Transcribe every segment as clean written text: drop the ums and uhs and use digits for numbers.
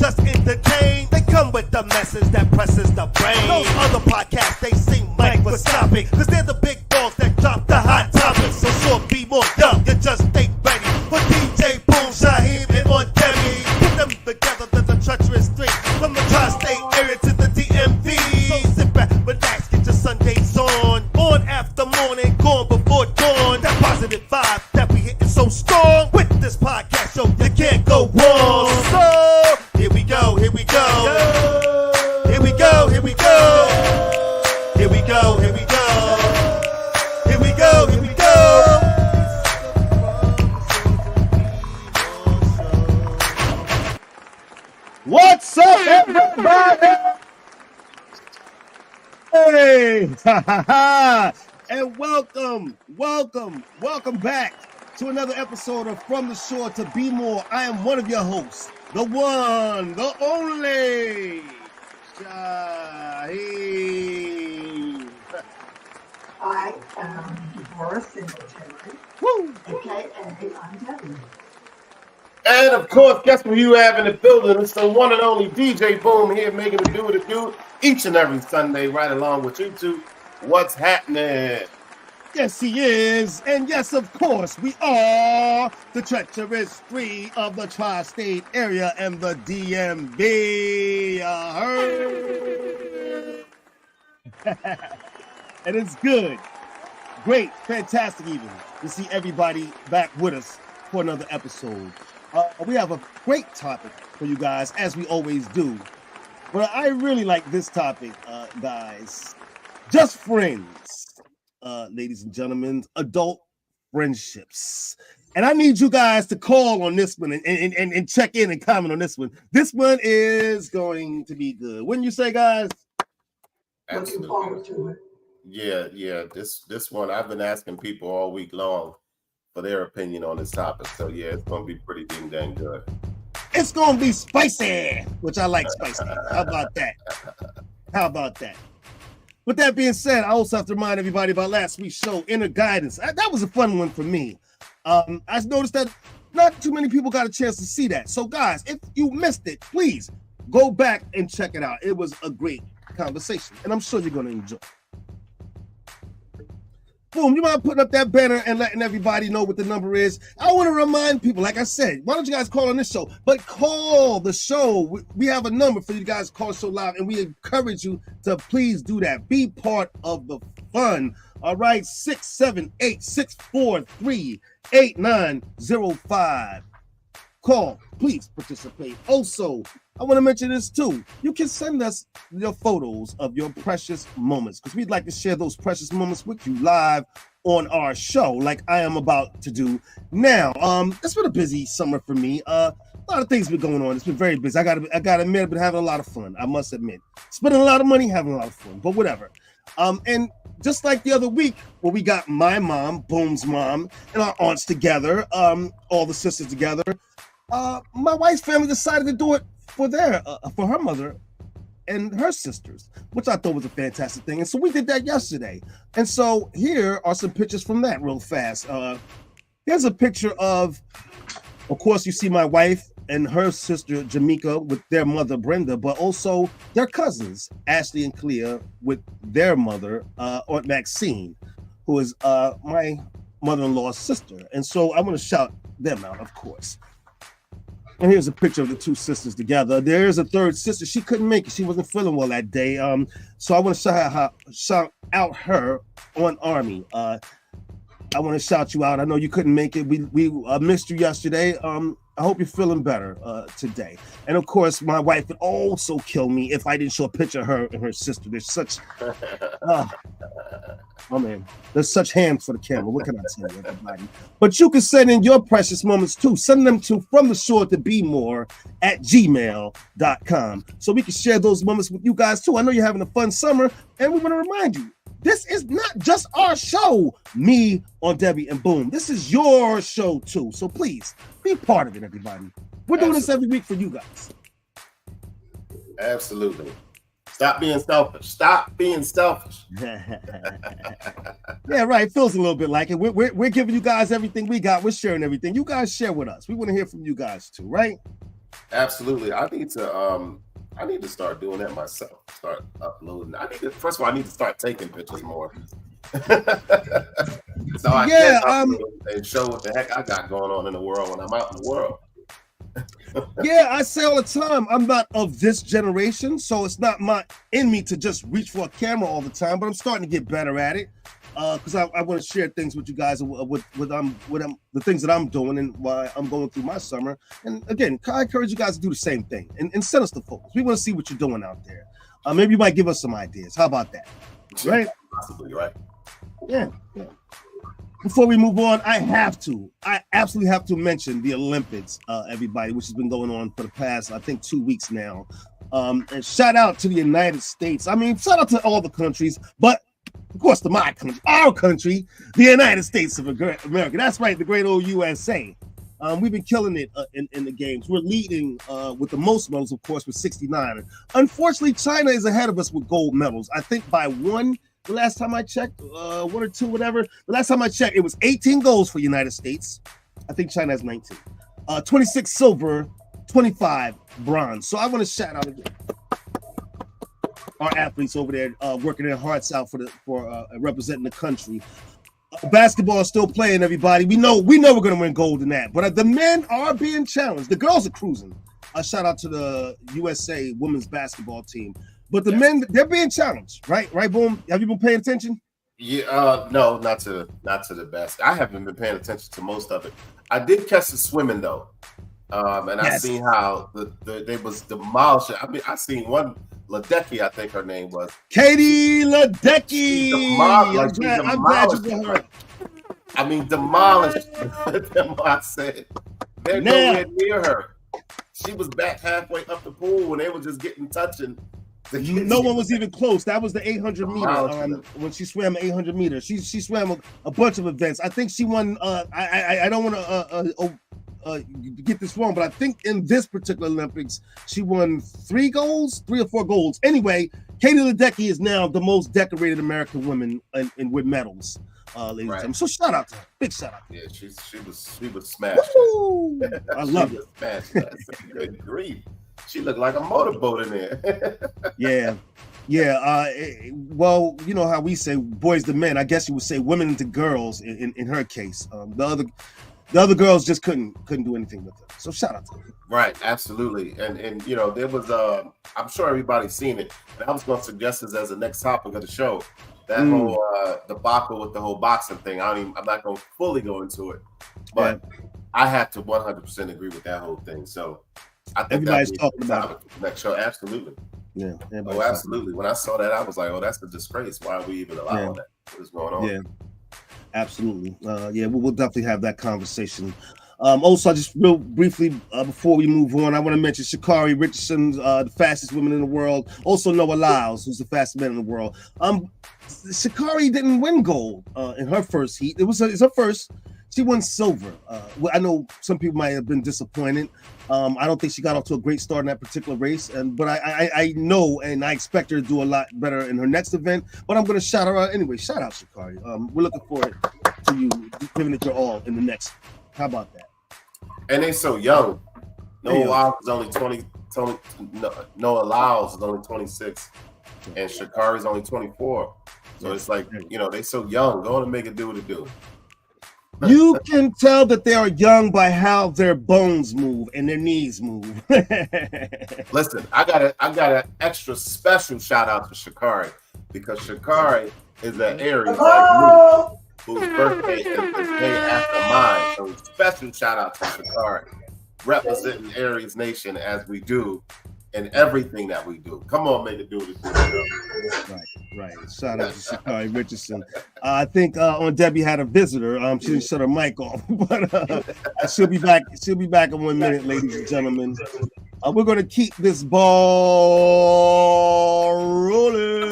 just entertain. They come with the message that presses the brain. Those other podcasts, they seem microscopic, cause they're the big dogs that drop the hot topics. So sure, be more dumb, you just stay ready for DJ Boom, Shaheem, and on Demi. Put them together, there's a treacherous three, from the tri-state area to the DMV. So sit back, relax, get your Sundays on after morning, gone before dawn. That positive vibe that we hitting so strong with this podcast, yo, you can't go wrong. So here we go, here we go, here we go, here we go, here we go, here we go, here we go, here we go. What's up, everybody? Hey, and welcome back to another episode of From the Shore to Be More. I am one of your hosts, the one, the only, Shaheem. I am Deborah Singletary. Woo. Okay, and I'm Debbie. And of course, guess what you have in the building? It's the one and only DJ Boom here, making it do what it do each and every Sunday, right along with you two. What's happening? Yes, he is. And yes, of course, we are the treacherous three of the tri-state area and the DMV. And it's good, great, fantastic even to see everybody back with us for another episode. We have a great topic for you guys, as we always do. But I really like this topic, guys. Just friends, ladies and gentlemen, adult friendships. And I need you guys to call on this one and check in and comment on this one. This one is going to be good. Wouldn't you say, guys? Looking forward to it. Yeah. This one, I've been asking people all week long for their opinion on this topic. So yeah, it's gonna be pretty dang good. It's gonna be spicy, which I like spicy. How about that? With that being said, I also have to remind everybody about last week's show, Inner Guidance. That was a fun one for me. I noticed that not too many people got a chance to see that. So guys, if you missed it, please go back and check it out. It was a great conversation, and I'm sure you're gonna enjoy it. Boom, you mind putting up that banner and letting everybody know what the number is? I want to remind people, like I said, why don't you guys call on this show? But call the show. We have a number for you guys to call the show live, and we encourage you to please do that. Be part of the fun. All right, 678-643-8905. Call, please participate. Also, I want to mention this too. You can send us your photos of your precious moments, because we'd like to share those precious moments with you live on our show, like I am about to do now. It's been a busy summer for me. A lot of things been going on. It's been very busy. I gotta admit, I've been having a lot of fun. I must admit, spending a lot of money, having a lot of fun. But whatever. And just like the other week, where we got my mom, Boom's mom, and our aunts together, all the sisters together. My wife's family decided to do it for her mother and her sisters, which I thought was a fantastic thing. And so we did that yesterday. And so here are some pictures from that real fast. Here's a picture of course, you see my wife and her sister Jamaica with their mother Brenda, but also their cousins Ashley and Clea with their mother Aunt Maxine, who is my mother-in-law's sister. And so I want to shout them out, of course. And here's a picture of the two sisters together. There's a third sister. She couldn't make it. She wasn't feeling well that day. So I want to shout out her, Aunt Army. I want to shout you out. I know you couldn't make it. We missed you yesterday. I hope you're feeling better today. And of course, my wife would also kill me if I didn't show a picture of her and her sister. There's such, oh man, there's such hands for the camera. What can I tell you, everybody? But you can send in your precious moments too. Send them to fromtheshore@gmail.com so we can share those moments with you guys too. I know you're having a fun summer, and we want to remind you, this is not just our show, me on Debbie and Boom. This is your show too. So please be part of it, everybody. We're doing this every week for you guys. Absolutely. Stop being selfish. Stop being selfish. Yeah, right. It feels a little bit like it. We're giving you guys everything we got. We're sharing everything. You guys share with us. We want to hear from you guys too, right? Absolutely. I need to start doing that myself. Start uploading. First of all, I need to start taking pictures more. So I can upload and show what the heck I got going on in the world when I'm out in the world. Yeah, I say all the time, I'm not of this generation, so it's not in me to just reach for a camera all the time, but I'm starting to get better at it. Because I want to share things with you guys with the things that I'm doing and why I'm going through my summer. And again, I encourage you guys to do the same thing and send us the photos. We want to see what you're doing out there. Maybe you might give us some ideas. How about that? Right? Possibly, right? Yeah. Before we move on, I absolutely have to mention the Olympics, everybody, which has been going on for the past, I think, 2 weeks now. And shout out to the United States. I mean, shout out to all the countries, but of course, to my country, our country, the United States of America. That's right, the great old USA. We've been killing it in the games. We're leading with the most medals, of course, with 69. Unfortunately, China is ahead of us with gold medals. I think by one. The last time I checked, 1 or 2, whatever. The last time I checked, it was 18 golds for the United States. I think China has 19. 26 silver, 25 bronze. So I want to shout out again our athletes over there working their hearts out for representing the country. Basketball is still playing, everybody. We know we're going to win gold in that. But the men are being challenged. The girls are cruising. Shout out to the USA women's basketball team. But the men, they're being challenged, right? Right, Boom? Have you been paying attention? Yeah, no, not to the best. I haven't been paying attention to most of it. I did catch the swimming though, and I seen how they was demolished. I mean, I seen one Ledecky, I think her name was Katie Ledecky. I'm glad you got her. I mean, demolished them. I said they're nowhere near her. She was back halfway up the pool when they were just getting touching. No one was even close. That was the 800 meter. When she swam 800 meters, she swam a bunch of events. I think she won. I don't want to get this wrong, but I think in this particular Olympics she won 3 or 4 golds. Anyway, Katie Ledecky is now the most decorated American woman in with medals. Ladies and gentlemen. So shout out to her. Big shout out. Yeah, she was smashed. I love it. Smashed. Good grief. She looked like a motorboat in there. Yeah. Well, you know how we say boys to men. I guess you would say women to girls in her case. The other girls just couldn't do anything with her. So shout out to her. Right, absolutely. And you know, there was I'm sure everybody's seen it. And I was going to suggest this as the next topic of the show. That whole debacle with the whole boxing thing. I'm not going to fully go into it, but I have to 100% agree with that whole thing. So I think everybody's talking about it. Next show, absolutely. Yeah. Oh, absolutely. When I saw that, I was like, "Oh, that's a disgrace. Why are we even allowing that? What is going on?" Yeah, absolutely. We'll definitely have that conversation. Also, I just real briefly before we move on, I want to mention Sha'Carri Richardson, the fastest woman in the world. Also, Noah Lyles, who's the fastest man in the world. Sha'Carri didn't win gold in her first heat. It's her first. She won silver. I know some people might have been disappointed. I don't think she got off to a great start in that particular race, but I know and I expect her to do a lot better in her next event. But I'm going to shout her out anyway. Shout out Sha'Carri. We're looking forward to you giving it your all in the next. How about that? And they're so young. Noah Lyles is only 20. Noah Lyles is only 26, and Sha'Carri is only 24. So it's like, you know, they're so young. Go on and make it do what it do. You can tell that they are young by how their bones move and their knees move. Listen, I got an extra special shout out to Sha'Carri because Sha'Carri is an Aries like me, whose birthday is the day after mine. So special shout out to Sha'Carri, representing Aries Nation as we do in everything that we do. Come on, make it do what it do. Right. Shout out to Sha'Carri Richardson. I think on Debbie had a visitor. She didn't shut her mic off, but she'll be back. She'll be back in 1 minute, ladies and gentlemen. We're going to keep this ball rolling.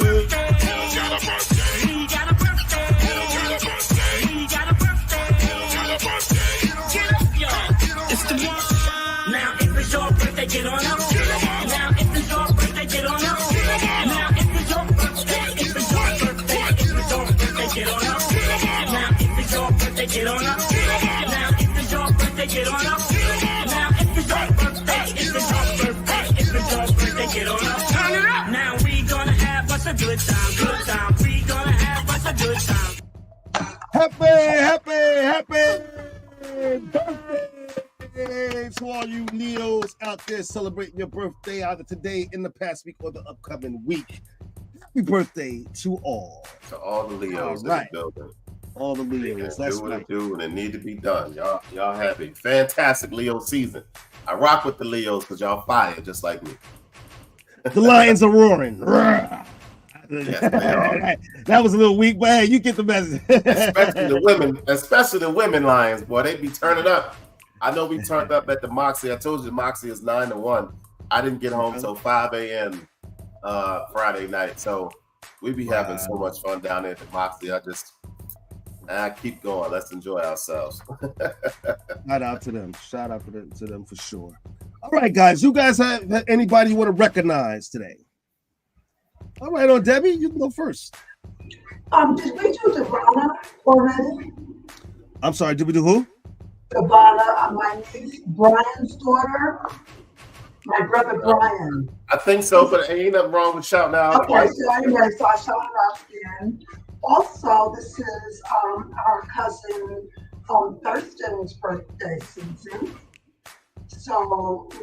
Now if it's your birthday, get on up. Now if it's your birthday, get on up. Now if it's your birthday, if it's your birthday, if it's your birthday, get on up. Now if it's your birthday, get on up. Now if it's your birthday, get on up. Now if it's your birthday, if it's your a good time, good time. We gonna have us a good time. Happy birthday to all you Leos out there celebrating your birthday either today, in the past week, or the upcoming week. Happy birthday to all. To all the Leos All right. in the building. All the They Leos. can That's do what right. it do, and it need to be done. Y'all have a fantastic Leo season. I rock with the Leos because y'all fire just like me. The lions are roaring. Yes, they are. That was a little weak, but hey, you get the message. especially the women lions, boy. They be turning up. I know we turned up at the Moxie. I told you Moxie is 9-1. I didn't get home till 5 a.m. Friday night. So we be having so much fun down there at the Moxie. I keep going. Let's enjoy ourselves. Shout out to them. Shout out to them for sure. All right, guys. You guys have anybody you want to recognize today? All right, on Debbie, you can go first. Did we do Devonna already? I'm sorry, did we do who? Devonna, my niece, Brian's daughter. My brother Brian. I think so, but ain't nothing wrong with shouting out. Okay, so anyway, so I shouted out again. Also, this is our cousin Thurston's birthday season. So we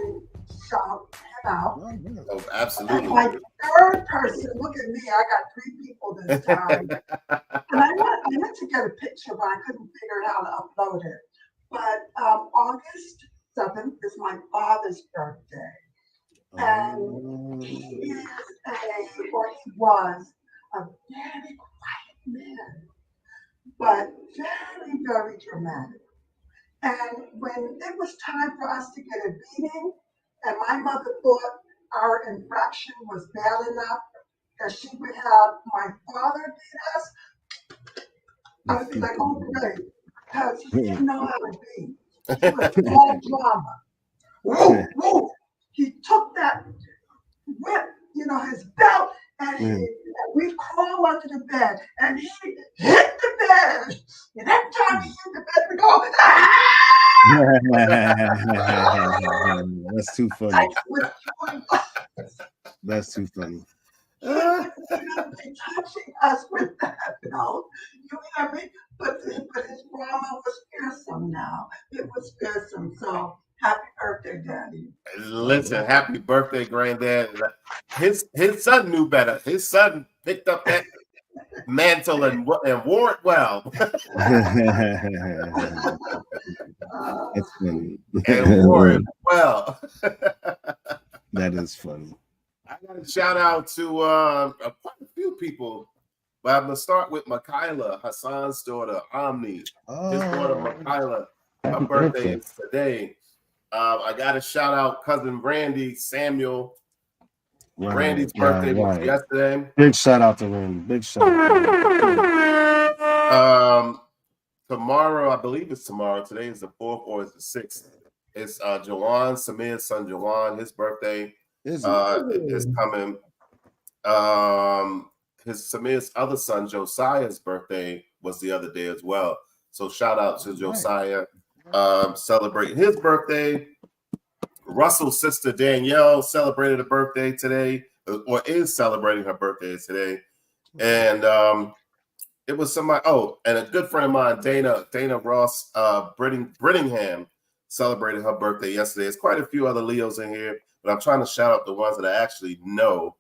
shout him out. Oh, yeah. Oh, And absolutely. my third person, look at me, I got 3 people this time. And I meant to get a picture, but I couldn't figure out how to upload it. But August 7th is my father's birthday. And he was a very quiet man, but very, very dramatic. And when it was time for us to get a beating, and my mother thought our infraction was bad enough that she would have my father beat us, I would be like, oh, great, because he didn't know how to beat. He was all drama. Woo, woo. He took that whip, his belt, and we'd crawl under the bed, and he hit the bed. And every time he hit the bed, we'd go, ah! That's too funny. Like, with joy. That's too funny. They touching us with that belt, you hear me? But his drama was fearsome now. It was fearsome. So happy birthday, Daddy. Listen, happy birthday, Granddad. His son knew better. His son picked up that mantle and wore it well. That's funny. And wore it well. That is funny. I got a shout out to quite a few people, but I'm gonna start with Michaela, Hassan's daughter, Omni. His daughter, Michaela. Her birthday is today. I got to shout out cousin Randy Samuel. Right, Randy's birthday was yesterday. Big shout out to Randy. Big shout out. Tomorrow, I believe it's tomorrow. Today is the 4th or it's the 6th. It's Jawan, Samir's son Jawan. His birthday is coming. Samir's other son Josiah's birthday was the other day as well. So shout out to Josiah. Celebrating his birthday. Russell's sister Danielle celebrated a birthday today, or is celebrating her birthday today. And it was somebody, and a good friend of mine, Dana Ross Brittingham, celebrated her birthday yesterday. There's quite a few other Leos in here, but I'm trying to shout out the ones that I actually know.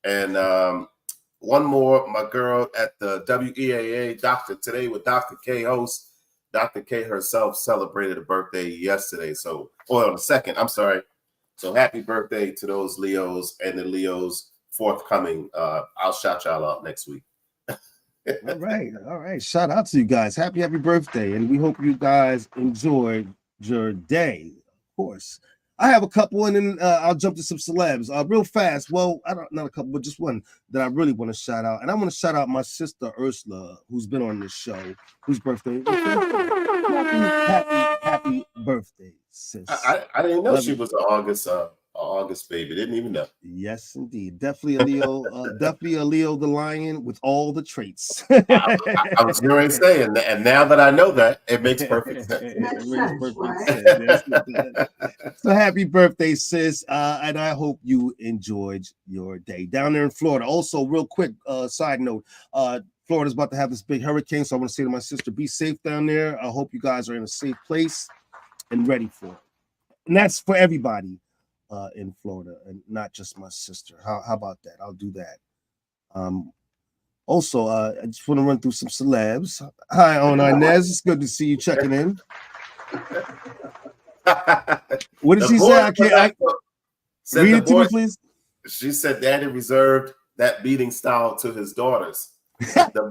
And one more, my girl at the WEAA Doctor Today with Dr. K host. Dr. K herself celebrated a birthday yesterday. So, on the 2nd, I'm sorry. So happy birthday to those Leos and the Leos forthcoming. I'll shout y'all out next week. All right. Shout out to you guys. Happy birthday. And we hope you guys enjoyed your day, of course. I have a couple, and then I'll jump to some celebs real fast. Well, not a couple, but just one that I really want to shout out. And I want to shout out my sister Ursula, who's been on this show, whose birthday. Happy birthday, sis. I didn't know she was an August August baby, didn't even know. Yes, indeed. Definitely a Leo. Definitely a Leo the lion with all the traits. I was going to say, and now that I know that, it makes perfect sense. It makes perfect sense. Yes, so happy birthday, sis. And I hope you enjoyed your day down there in Florida. Also, real quick, side note, Florida's about to have this big hurricane. So I want to say to my sister, be safe down there. I hope you guys are in a safe place and ready for it. And that's for everybody in Florida, and not just my sister. How about that? I'll do that. Also, I just want to run through some celebs. Hi, Ona Inez. It's good to see you checking in. What did she say? I can't. Read it to me, please. She said Daddy reserved that beating style to his daughters. The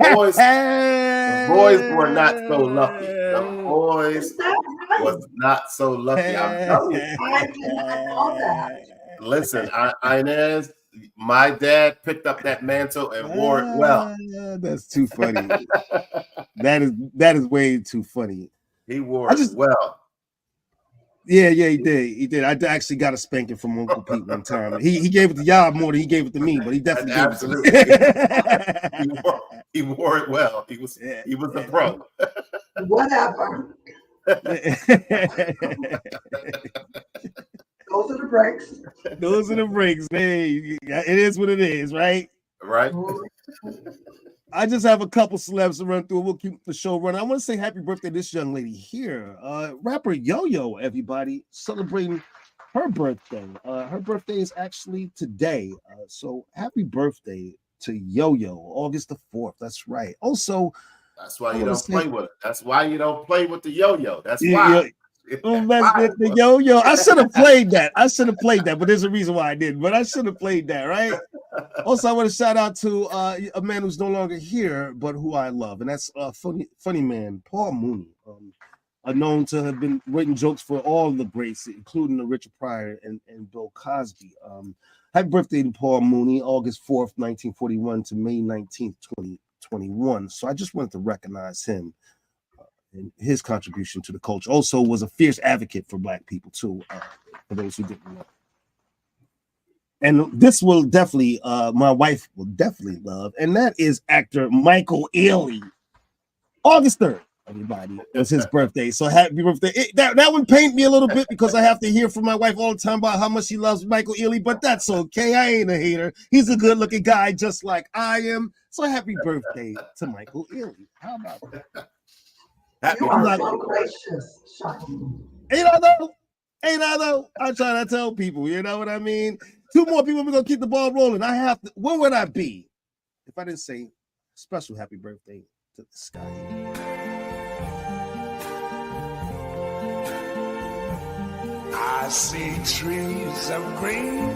boys were not so lucky. The boys was not so lucky. I'm telling you. I did not know that. Listen, Inez, my dad picked up that mantle and wore it well. That's too funny. that is way too funny. He wore it well. Yeah, he did. He did. I actually got a spanking from Uncle Pete one time. He gave it to y'all more than he gave it to me, but he definitely absolutely gave it to me. he wore it well. He was a pro. Whatever. Those are the breaks. Those are the breaks. Hey, it is what it is, right? Right. I just have a couple celebs to run through. We'll keep the show running. I want to say happy birthday to this young lady here. Rapper Yo-Yo, everybody, celebrating her birthday. Her birthday is actually today. So happy birthday to Yo-Yo, August the 4th. That's right. Also, that's why you don't play with it. That's why you don't play with the Yo-Yo. That's why. The Yo-Yo. I should have played that. But there's a reason why I didn't. But I should have played that, right? Also, I want to shout out to a man who's no longer here, but who I love, and that's funny man, Paul Mooney, known to have been writing jokes for all the greats, including the Richard Pryor and Bill Cosby. Happy birthday to Paul Mooney, August 4th, 1941 to May 19th, 2021. So I just wanted to recognize him and his contribution to the culture. Also was a fierce advocate for Black people too, for those who didn't know. And this will definitely, my wife will definitely love, and that is actor Michael Ealy. August 3rd, everybody, is his birthday. So happy birthday. That would paint me a little bit because I have to hear from my wife all the time about how much she loves Michael Ealy, but that's okay. I ain't a hater. He's a good-looking guy just like I am. So happy birthday to Michael Ealy. How about that? You are so gracious, Sean. Ain't I though? I'm trying to tell people, you know what I mean? 2 more people, we're gonna keep the ball rolling. I have to. Where would I be if I didn't say special happy birthday to this guy? I see trees of green.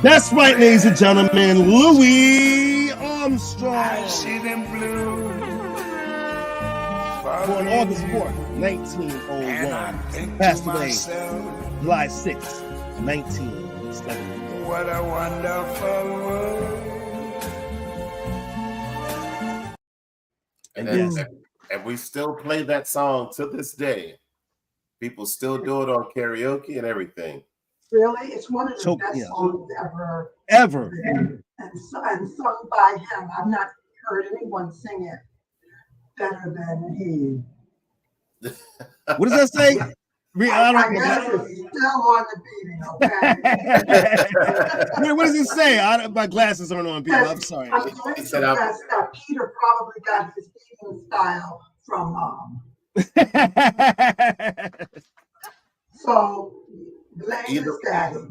That's right, ladies and gentlemen, Louis Armstrong. I see them blue. Born August 4th, 1901. Passed away July 6th, 1970. What a wonderful world. And we still play that song to this day. People still do it on karaoke and everything. Really? It's one of the best songs ever. And sung by him. I've not heard anyone sing it better than he. What does that say? I guess it's still on the beating, okay? What does it say? My glasses aren't on, people. I'm sorry. I'm going to guess that Peter probably got his beating style from Mom. So, blame his daddy.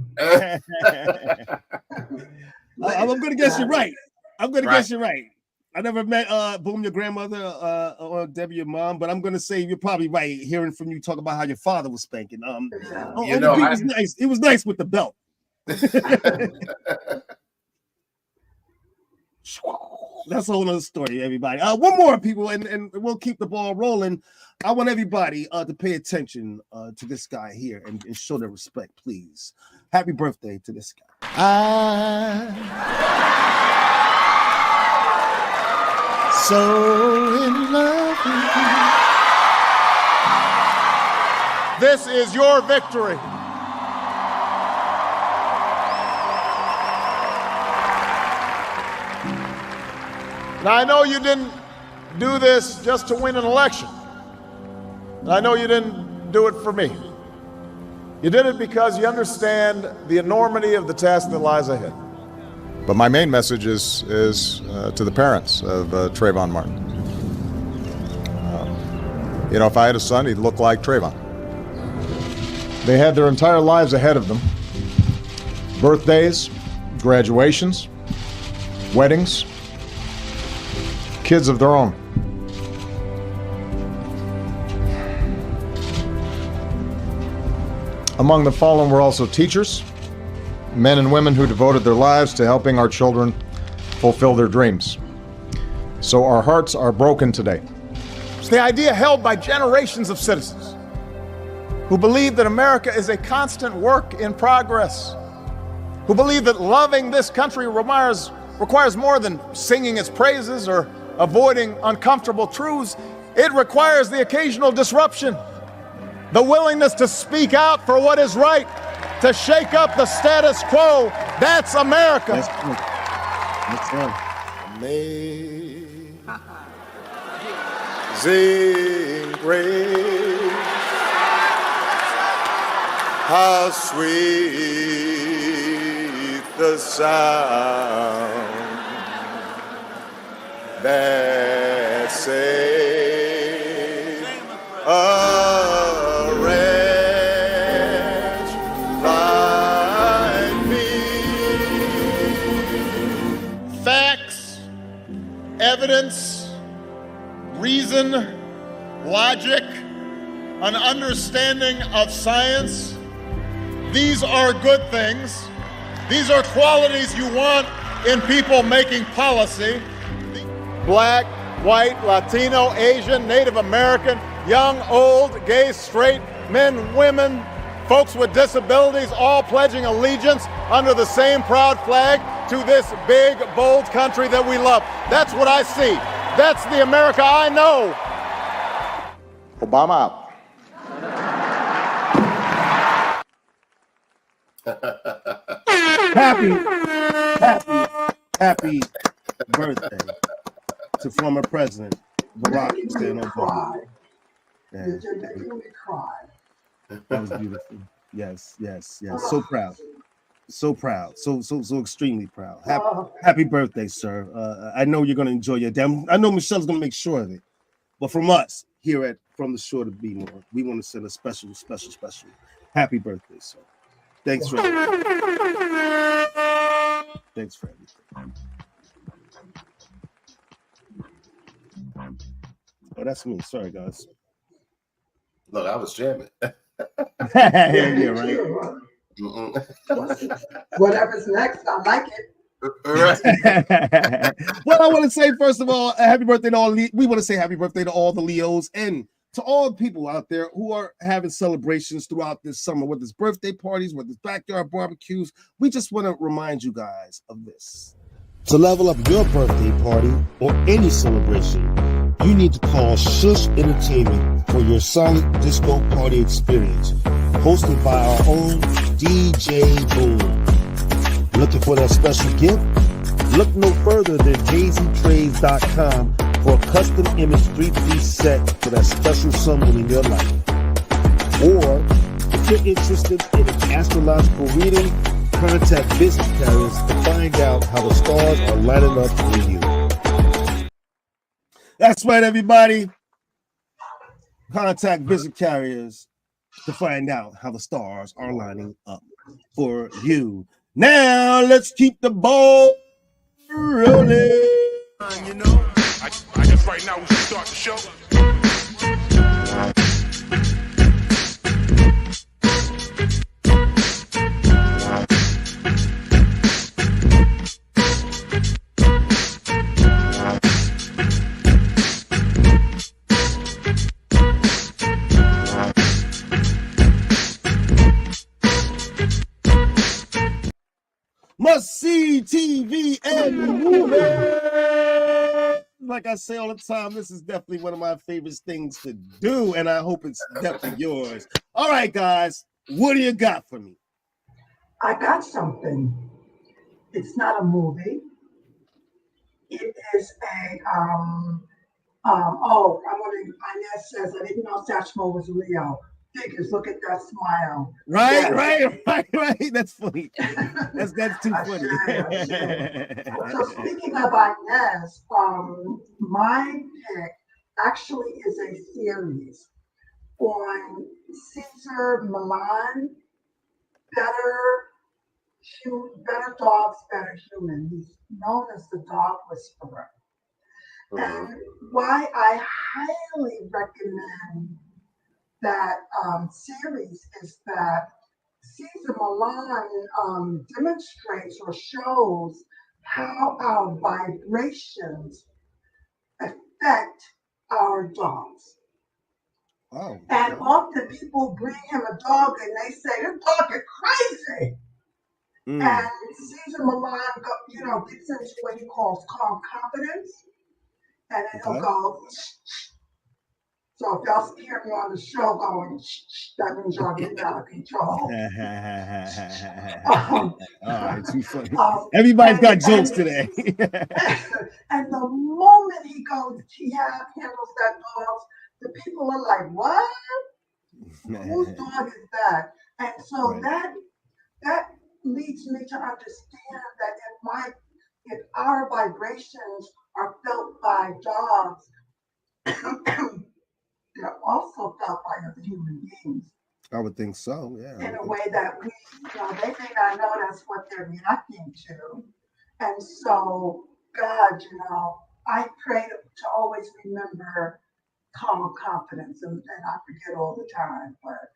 I'm going to guess you're right. Guess you're right. I never met Boom, your grandmother, or Debbie, your mom, but I'm gonna say you're probably right. Hearing from you talk about how your father was spanking. You know, he was nice. He was nice with the belt. That's a whole other story, everybody. One more, people, and we'll keep the ball rolling. I want everybody to pay attention to this guy here and show their respect, please. Happy birthday to this guy. So in love with you. This is your victory. Now, I know you didn't do this just to win an election. And I know you didn't do it for me. You did it because you understand the enormity of the task that lies ahead. But my main message is to the parents of Trayvon Martin. You know, if I had a son, he'd look like Trayvon. They had their entire lives ahead of them. Birthdays, graduations, weddings, kids of their own. Among the fallen were also teachers, men and women who devoted their lives to helping our children fulfill their dreams. So our hearts are broken today. It's the idea held by generations of citizens who believe that America is a constant work in progress, who believe that loving this country requires more than singing its praises or avoiding uncomfortable truths. It requires the occasional disruption, the willingness to speak out for what is right, to shake up the status quo. That's America. That's right. Amazing grace, how sweet the sound that saved a wretch like me. Facts, evidence, reason, logic, an understanding of science. These are good things. These are qualities you want in people making policy. Black, white, Latino, Asian, Native American, young, old, gay, straight, men, women, folks with disabilities, all pledging allegiance under the same proud flag to this big, bold country that we love. That's what I see. That's the America I know. Obama out. Happy birthday to former President Barack Hussein Obama. You're making me cry. That was beautiful. Yes. So proud. So extremely proud. Happy birthday, sir. I know you're gonna enjoy your day. I know Michelle's gonna make sure of it. But from us here at From the Shore to Be More, we want to send a special happy birthday, sir. Thanks for everything. Oh, that's me. Sorry, guys. Look, I was jamming. Yeah, right. Whatever's next, I like it. Well, I want to say, first of all, happy birthday to all. We want to say happy birthday to all the Leos and to all people out there who are having celebrations throughout this summer, whether it's birthday parties, whether it's backyard barbecues. We just want to remind you guys of this. To level up your birthday party or any celebration, you need to call Shush Entertainment for your solid disco party experience, hosted by our own DJ Boom. Looking for that special gift? Look no further than jztrays.com for a custom image 3-piece set for that special someone in your life. Or, if you're interested in an astrological reading, contact Vision Carriers to find out how the stars are lining up for you. That's right, everybody. Contact Vision Carriers to find out how the stars are lining up for you. Now, let's keep the ball rolling. You know, I guess right now we should start the show. Must see TV and movies. Like I say all the time, this is definitely one of my favorite things to do, and I hope it's definitely yours. All right, guys, what do you got for me? I got something. It's not a movie. it is a oh, I'm gonna Inez says I didn't know Satchmo was Leo. Figures, look at that smile. Right, Yes. right. That's funny. That's too funny. So speaking of Inez, my pick actually is a series on Cesar Millan, Better Dogs, Better Human. He's known as the Dog Whisperer. And why I highly recommend that series is that Cesar Millan demonstrates or shows how our vibrations affect our dogs. Oh, and often people bring him a dog and they say, this dog is crazy. And Cesar Millan, gets into what he calls calm confidence. And then he'll go, so if y'all hear me on the show going, that means y'all getting out of control. Too funny. Everybody's got jokes today. And the moment he handles that dog, the people are like, what? Whose dog is that? And so that leads me to understand that if our vibrations are felt by dogs, they're also felt by other human beings. I would think so, yeah. In a way that they may not know that's what they're reacting to. And so, God, I pray to always remember calm confidence, and I forget all the time, but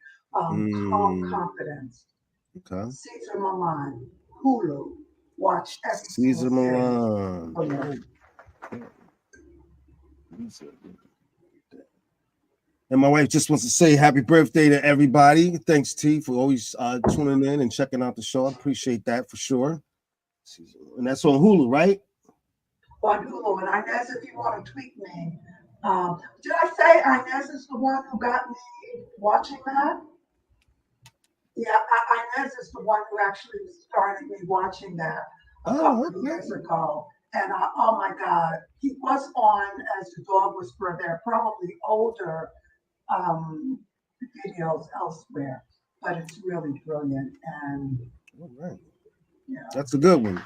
calm confidence. Okay. Cesar Millan, Hulu, watch every Cesar Millan. Oh, yeah. And my wife just wants to say happy birthday to everybody. Thanks, T, for always tuning in and checking out the show. I appreciate that for sure. And that's on Hulu, right? On Hulu. And Inez, if you want to tweet me, did I say Inez is the one who got me watching that? Yeah, Inez is the one who actually started me watching that a couple of years ago. And oh my God, he was on as the Dog Whisperer. There are probably older videos elsewhere, but it's really brilliant. And yeah, that's a good one.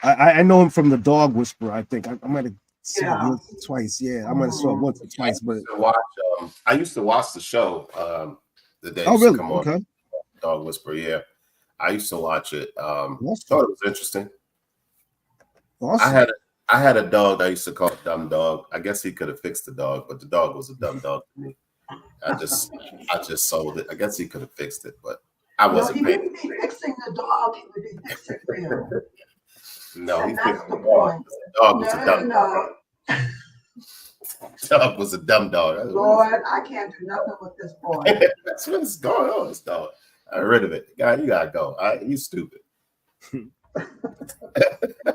I know him from the Dog Whisperer. I think I might have seen it once or twice. Yeah, I might have saw it once or twice. But I used to watch the show the day really? Come on. Okay. Dog Whisperer. Yeah, I used to watch it. Thought it was interesting. Awesome. I had a dog that I used to call Dumb Dog. I guess he could have fixed the dog, but the dog was a dumb dog to me. I just sold it. I guess he could have fixed it, but I wasn't he paying. wouldn't be fixing the dog, he would be fixing you. No, And he that's fixed the the dog. point. The dog was a dumb dog. Dog was a dumb dog. Lord, I can't do nothing with this boy. That's what's going on, this dog. I'm rid of it. God, you gotta go. You stupid.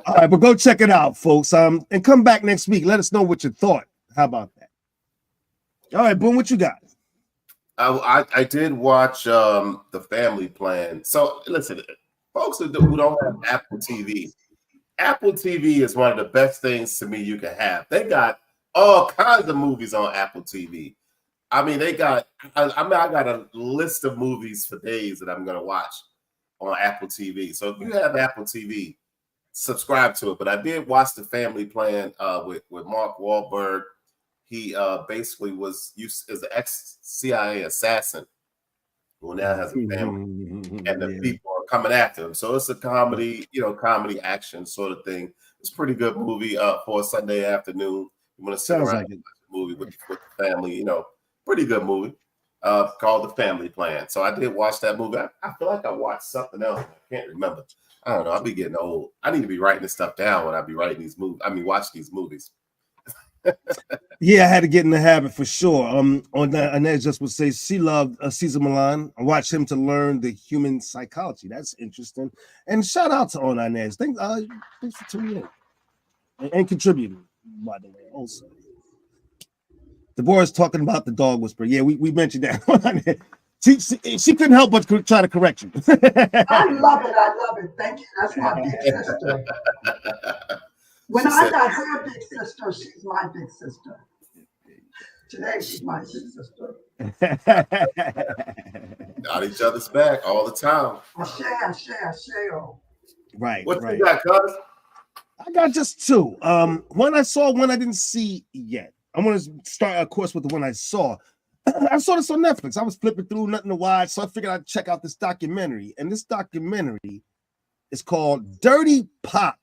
All right, but go check it out, folks. And come back next week. Let us know what you thought. How about that? All right, Boom, what you got? I did watch The Family Plan. So listen, folks who don't have Apple TV, Apple TV is one of the best things to me you can have. They got all kinds of movies on Apple TV. I mean, I got a list of movies for days that I'm gonna watch on Apple TV. So if you have Apple TV, subscribe to it. But I did watch The Family Plan with Mark Wahlberg. He basically was used as an ex-CIA assassin who now has a family, and the people are coming after him. So it's a comedy, comedy action sort of thing. It's a pretty good movie for a Sunday afternoon. You want to sit around and watch a movie with the family, pretty good movie called The Family Plan. So I did watch that movie. I feel like I watched something else. I can't remember. I don't know. I'll be getting old. I need to be writing this stuff down when I be writing these movies. Watch these movies. Yeah, I had to get in the habit for sure. On that, Inez just would say she loved Cesar Millan. I watched him to learn the human psychology. That's interesting. And shout out to Inez. Thanks for tuning in and contributing, by the way, also. Deborah's talking about the Dog Whisperer. Yeah, we mentioned that. She couldn't help but try to correct you. I love it. Thank you. That's my big sister. When She I said- got her big sister, she's my big sister. Today, she's my big sister. Got each other's back all the time. Share. Right, What right. you got, cuz? I got just two. One I saw, one I didn't see yet. I'm gonna start, of course, with the one I saw. I saw this on Netflix. I was flipping through, nothing to watch, so I figured I'd check out this documentary. And this documentary is called Dirty Pop.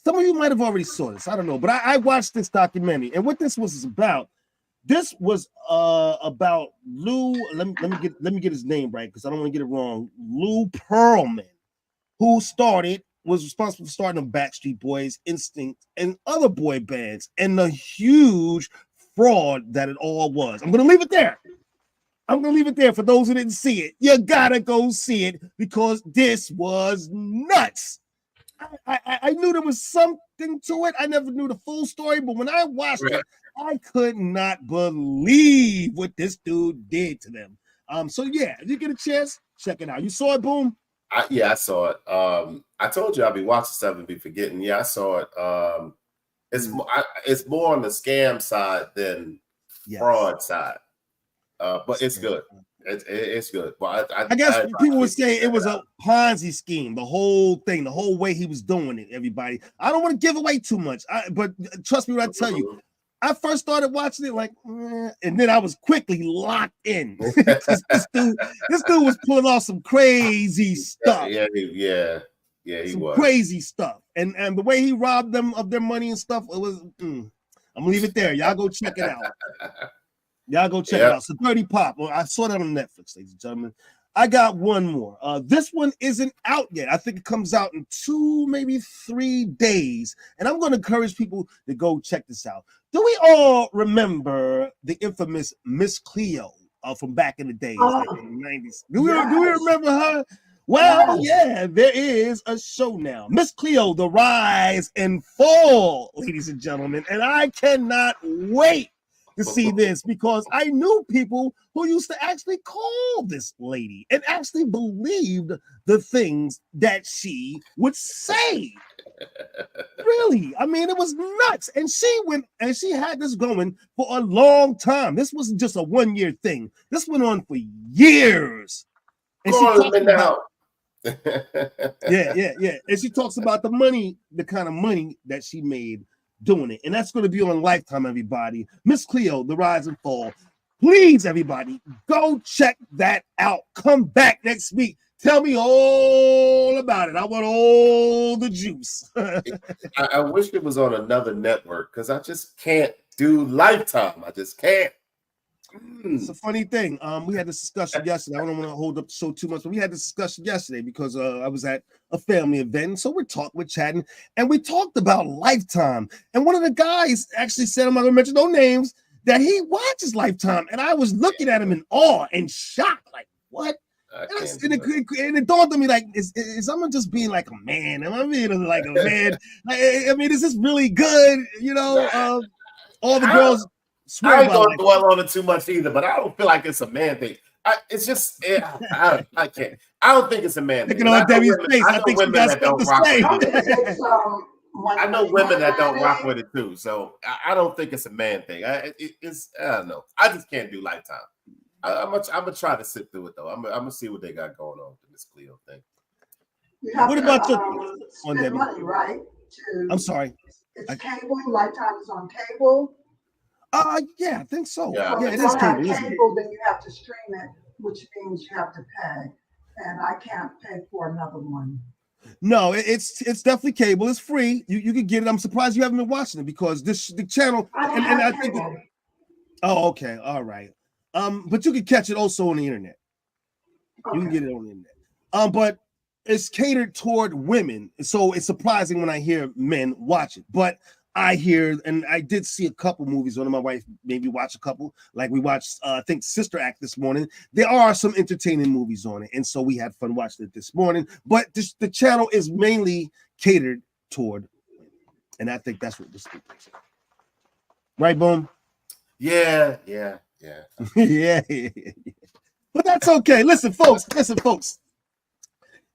Some of you might have already saw this. I don't know, but I watched this documentary, and what this was about. This was about Lou. Let me get his name right because I don't want to get it wrong. Lou Pearlman, who was responsible for starting the Backstreet Boys, Instinct, and other boy bands, and the huge fraud that it all was. I'm gonna leave it there. For those who didn't see it. You gotta go see it because this was nuts. I knew there was something to it. I never knew the full story, but when I watched it, I could not believe what this dude did to them. So yeah, if you get a chance, check it out. You saw it, Boom? I saw it. I told you I'd be watching stuff and be forgetting. Yeah, I saw it. It's more on the scam side than fraud side. But it's good. It's good. But I guess people would say it was a Ponzi scheme, the whole thing, the whole way he was doing it, everybody. I don't want to give away too much, but trust me when I tell you, I first started watching it like, and then I was quickly locked in. this dude was pulling off some crazy stuff. Yeah, he was crazy stuff, and the way he robbed them of their money and stuff. It was. I'm gonna leave it there. Y'all go check it out. It out. So Dirty Pop. Well, I saw that on Netflix, ladies and gentlemen. I got one more. This one isn't out yet. I think it comes out in 2, maybe 3 days. And I'm going to encourage people to go check this out. Do we all remember the infamous Miss Cleo from back in the days, like in the 90s? Do we remember her? Well, yeah, there is a show now. Miss Cleo, The Rise and Fall, ladies and gentlemen. And I cannot wait to see this because I knew people who used to actually call this lady and actually believed the things that she would say. Really, I mean, it was nuts. And she went and she had this going for a long time. This wasn't just a 1-year thing. This went on for years. And she talked about yeah. And she talks about the money, the kind of money that she made doing it. And that's going to be on Lifetime, everybody. Miss Cleo, The Rise and Fall. Please, everybody, go check that out. Come back next week. Tell me all about it. I want all the juice. I wish it was on another network because I just can't do Lifetime. I just can't. It's a funny thing. We had this discussion yesterday. I don't want to hold up the show too much, but we had this discussion yesterday because I was at a family event. So we're chatting, and we talked about Lifetime. And one of the guys actually said, I'm not going to mention no names, that he watches Lifetime. And I was looking at him in awe and shock, like, what? And it dawned on me, like, is someone just being like a man? Am I being like a man? I mean, is this really good? You know, all the girls swear I ain't about gonna dwell on it too much either, but I don't feel like it's a man thing. It's just I can't. I don't think it's a man thing. On Debbie's face, I think she got stuff to say. I know women that don't rock with it too, so I don't think it's a man thing. I don't know. I just can't do Lifetime. I'm gonna try to sit through it though. I'm gonna see what they got going on with this Cleo thing. What about you on Debbie? Money, right? I'm sorry. It's cable. Lifetime is on cable. Yeah, I think so. Yeah, it is cable. Cable, then you have to stream it, which means you have to pay, and I can't pay for another one. No, it's definitely cable. It's free. You can get it. I'm surprised you haven't been watching it because the channel and I think. Oh, okay, all right. But you can catch it also on the internet. Okay. You can get it on the internet. But it's catered toward women, so it's surprising when I hear men watch it. But I hear, and I did see a couple movies on it. My wife maybe watched a couple, like we watched, I think, Sister Act this morning. There are some entertaining movies on it, and so we had fun watching it this morning. But the channel is mainly catered toward women, and I think that's what this is. Right, Boom? Yeah. yeah. But that's okay. Listen, folks.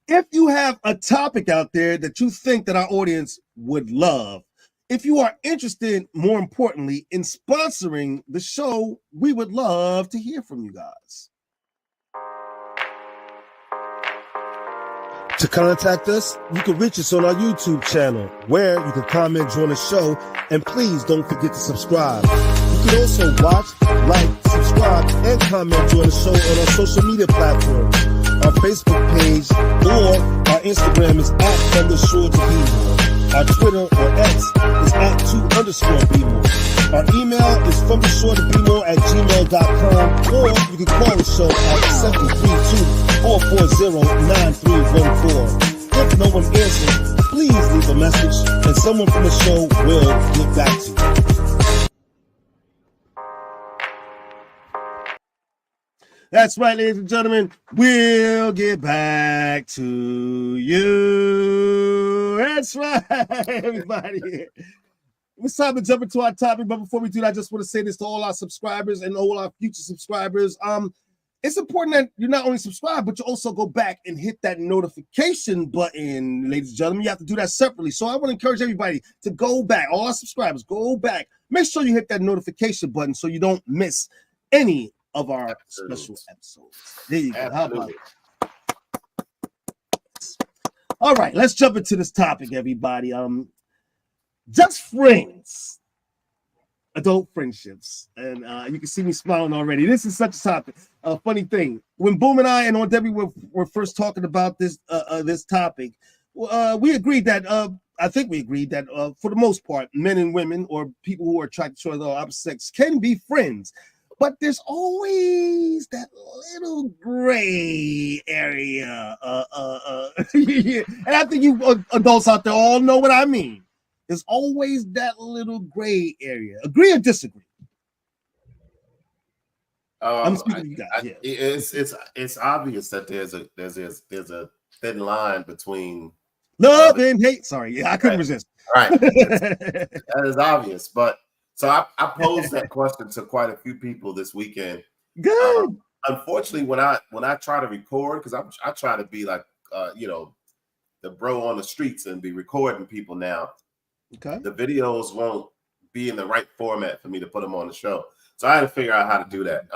If you have a topic out there that you think that our audience would love, If you are interested, more importantly, in sponsoring the show, we would love to hear from you guys. To contact us, you can reach us on our YouTube channel, where you can comment during the show, and please don't forget to subscribe. You can also watch, like, subscribe, and comment during the show on our social media platforms. Our Facebook page or our Instagram is @From the Shore to Be More. Our Twitter or X is @2_BeMore. Our email is FromTheShore@gmail.com, or you can call the show at 732-440-9314. If no one answers, please leave a message, and someone from the show will get back to you. That's right, ladies and gentlemen. We'll get back to you. That's right, everybody. It's time to jump into our topic, but before we do that, I just want to say this to all our subscribers and all our future subscribers. It's important that you not only subscribe, but you also go back and hit that notification button, ladies and gentlemen. You have to do that separately. So I want to encourage everybody to go back, all our subscribers, go back. Make sure you hit that notification button so you don't miss any of our special episodes. There you go. How about it? All right, let's jump into this topic, everybody. Just friends, adult friendships, and you can see me smiling already. This is such a topic. Funny thing, when Boom and I and On Debbie were first talking about this this topic, we agreed that I think we agreed that for the most part, men and women or people who are attracted to the opposite sex can be friends. But there's always that little gray area. And I think you adults out there all know what I mean. There's always that little gray area. Agree or disagree? I'm speaking to you guys. It's obvious that there's a thin line between love and hate. Sorry, I couldn't resist. Right, that is obvious. But so I posed that question to quite a few people this weekend. Good. Unfortunately, when I try to record, because I try to be like the bro on the streets and be recording people now. Okay. The videos won't be in the right format for me to put them on the show. So I had to figure out how to do that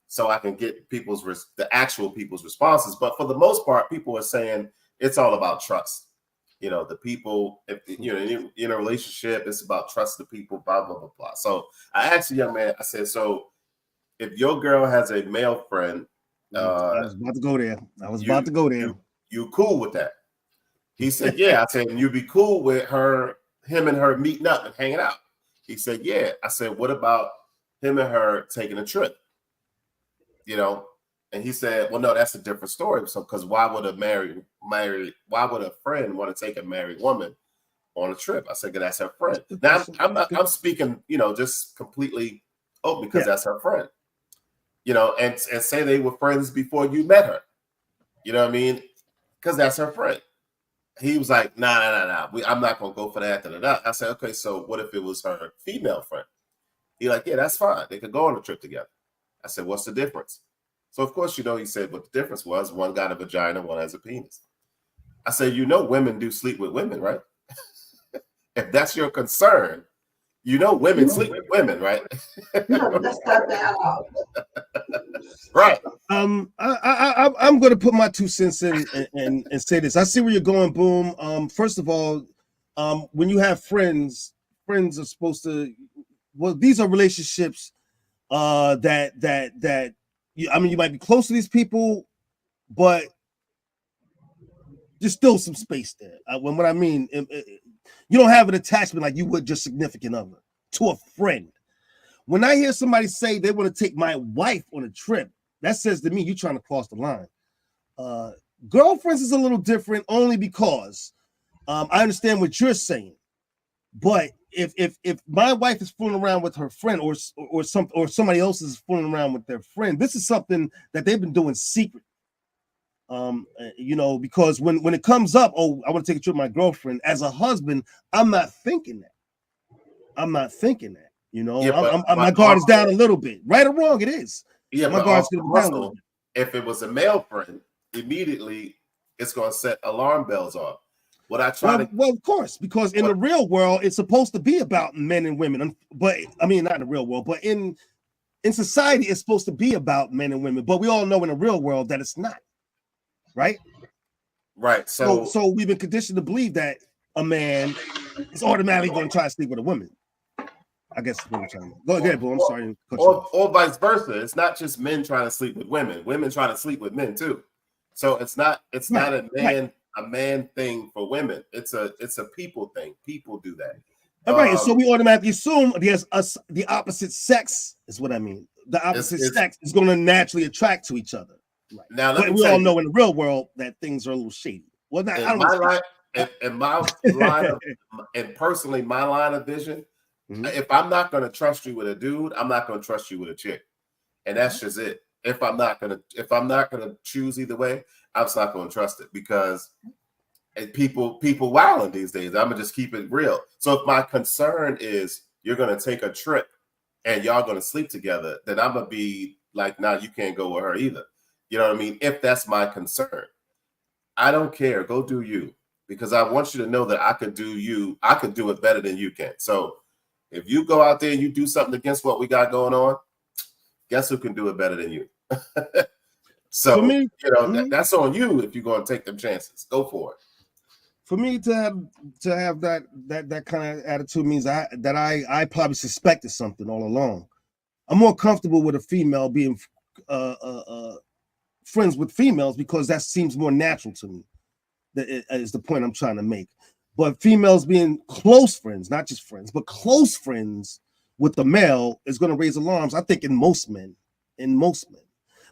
so I can get the actual people's responses. But for the most part, people are saying it's all about trust. The people, if in a relationship, it's about trust the people, blah, blah, blah, blah. So I asked a young man, I said, so if your girl has a male friend, I was about to go there. You cool with that? He said, yeah. I said, and you'd be cool with him and her meeting up and hanging out. He said, yeah. I said, what about him and her taking a trip? And he said, well, no, that's a different story. So, because why would a friend want to take a married woman on a trip? I said, that's her friend. Now I'm speaking, just completely because that's her friend. And say they were friends before you met her. You know what I mean? Because that's her friend. He was like, nah. I'm not gonna go for that. I said, okay, so what if it was her female friend? He like, yeah, that's fine. They could go on a trip together. I said, what's the difference? So of course, he said what the difference was. One got a vagina, one has a penis. I said, women do sleep with women, right? If that's your concern, women sleep with women, right? Let's start that out. Right. I'm going to put my 2 cents in and say this. I see where you're going, Boom. First of all, when you have friends are supposed to. Well, these are relationships that you might be close to these people, but there's still some space there. What I mean, you don't have an attachment like you would your significant other to a friend. When I hear somebody say they want to take my wife on a trip, that says to me you're trying to cross the line. Girlfriends is a little different only because I understand what you're saying, but if my wife is fooling around with her friend or somebody else is fooling around with their friend, this is something that they've been doing secret. Because when it comes up, I want to take a trip with my girlfriend. As a husband, I'm not thinking that. My guard is down a little bit. Right or wrong, it is. Yeah, my guard's down a little bit. If it was a male friend, immediately it's going to set alarm bells off. What I try to well, of course, because in the real world, it's supposed to be about men and women. But I mean, not in the real world, but in society, it's supposed to be about men and women. But we all know in the real world that it's not, right? Right. So we've been conditioned to believe that a man is automatically going to try to sleep with a woman. I guess what I'm trying to go ahead, bro. I'm sorry. Or vice versa. It's not just men trying to sleep with women. Women trying to sleep with men too. So it's not a man thing for women. It's a people thing. People do that. All right. So we automatically assume the opposite sex is what I mean. The opposite sex is going to naturally attract to each other. Right. Now, but we all know in the real world that things are a little shady. Well, not, personally, my line of vision, if I'm not going to trust you with a dude, I'm not going to trust you with a chick, and that's just it. If I'm not gonna choose either way, I'm just not going to trust it because people wilding these days. I'm gonna just keep it real. So if my concern is you're going to take a trip and y'all going to sleep together, then I'm gonna be like, nah, you can't go with her either. You know what I mean? If that's my concern, I don't care. Go do you, because I want you to know that I could do you. I could do it better than you can. So if you go out there and you do something against what we got going on, guess who can do it better than you? So, me, that's on you if you're going to take them chances. Go for it. For me to have that kind of attitude means I probably suspected something all along. I'm more comfortable with a female being friends with females because that seems more natural to me. That is the point I'm trying to make. But females being close friends, not just friends, but close friends with the male is going to raise alarms, I think, in most men.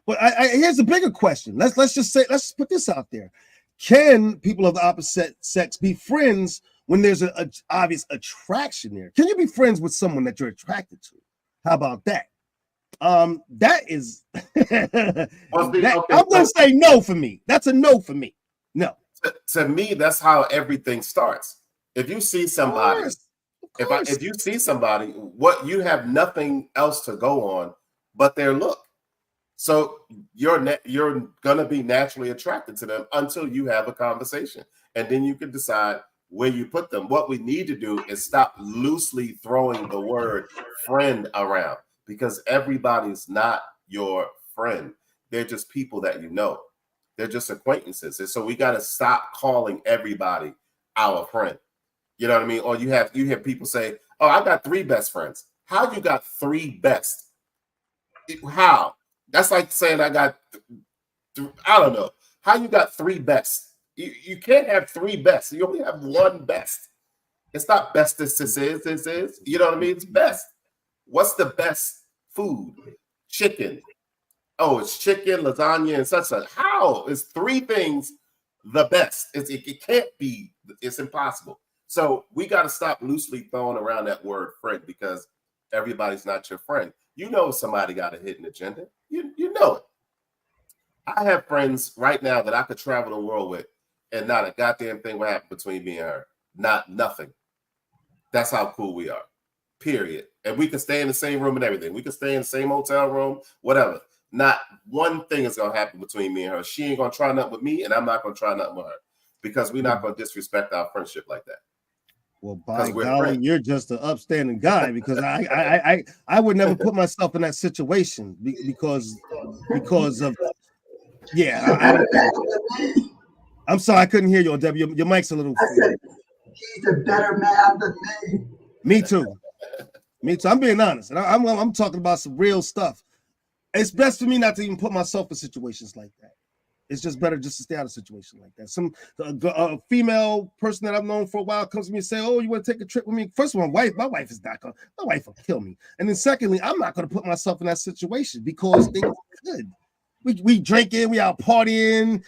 But here's a bigger question. Let's put this out there. Can people of the opposite sex be friends when there's an obvious attraction there? Can you be friends with someone that you're attracted to? How about that? That is I'm gonna say no for me. That's a no for me. No. To me, that's how everything starts. If you see somebody, if you see somebody, what you have nothing else to go on but their look. So you're gonna be naturally attracted to them until you have a conversation, and then you can decide where you put them. What we need to do is stop loosely throwing the word friend around, because everybody's not your friend. They're just people that you know. They're just acquaintances. And so we got to stop calling everybody our friend. You know what I mean? Or you hear people say, oh, I got 3 best friends. How you got 3 best? How? That's like saying I got, I don't know. How you got 3 best? You can't have 3 best. You only have 1 best. It's not best this is. You know what I mean? It's best. What's the best food? Chicken. Oh, it's chicken, lasagna, and such. How is 3 things the best? It can't be. It's impossible. So we got to stop loosely throwing around that word friend, because everybody's not your friend. You know somebody got a hidden agenda. You know it. I have friends right now that I could travel the world with, and not a goddamn thing will happen between me and her. Nothing. That's how cool we are. Period. And we can stay in the same room and everything. We can stay in the same hotel room, whatever. Not one thing is going to happen between me and her. She ain't going to try nothing with me, and I'm not going to try nothing with her, because we're not going to disrespect our friendship like that. Well, by golly, you're just an upstanding guy, because I would never put myself in that situation because of I'm sorry, I couldn't hear you, Debbie. Your mic's a little. I said, he's a better man than me. Me too. I'm being honest, and I'm talking about some real stuff. It's best for me not to even put myself in situations like that. It's just better just to stay out of a situation like that. A female person that I've known for a while comes to me and say, "Oh, you want to take a trip with me?" First of all, my wife is not gonna. My wife will kill me. And then secondly, I'm not gonna put myself in that situation, because things good. We drinking, we out partying,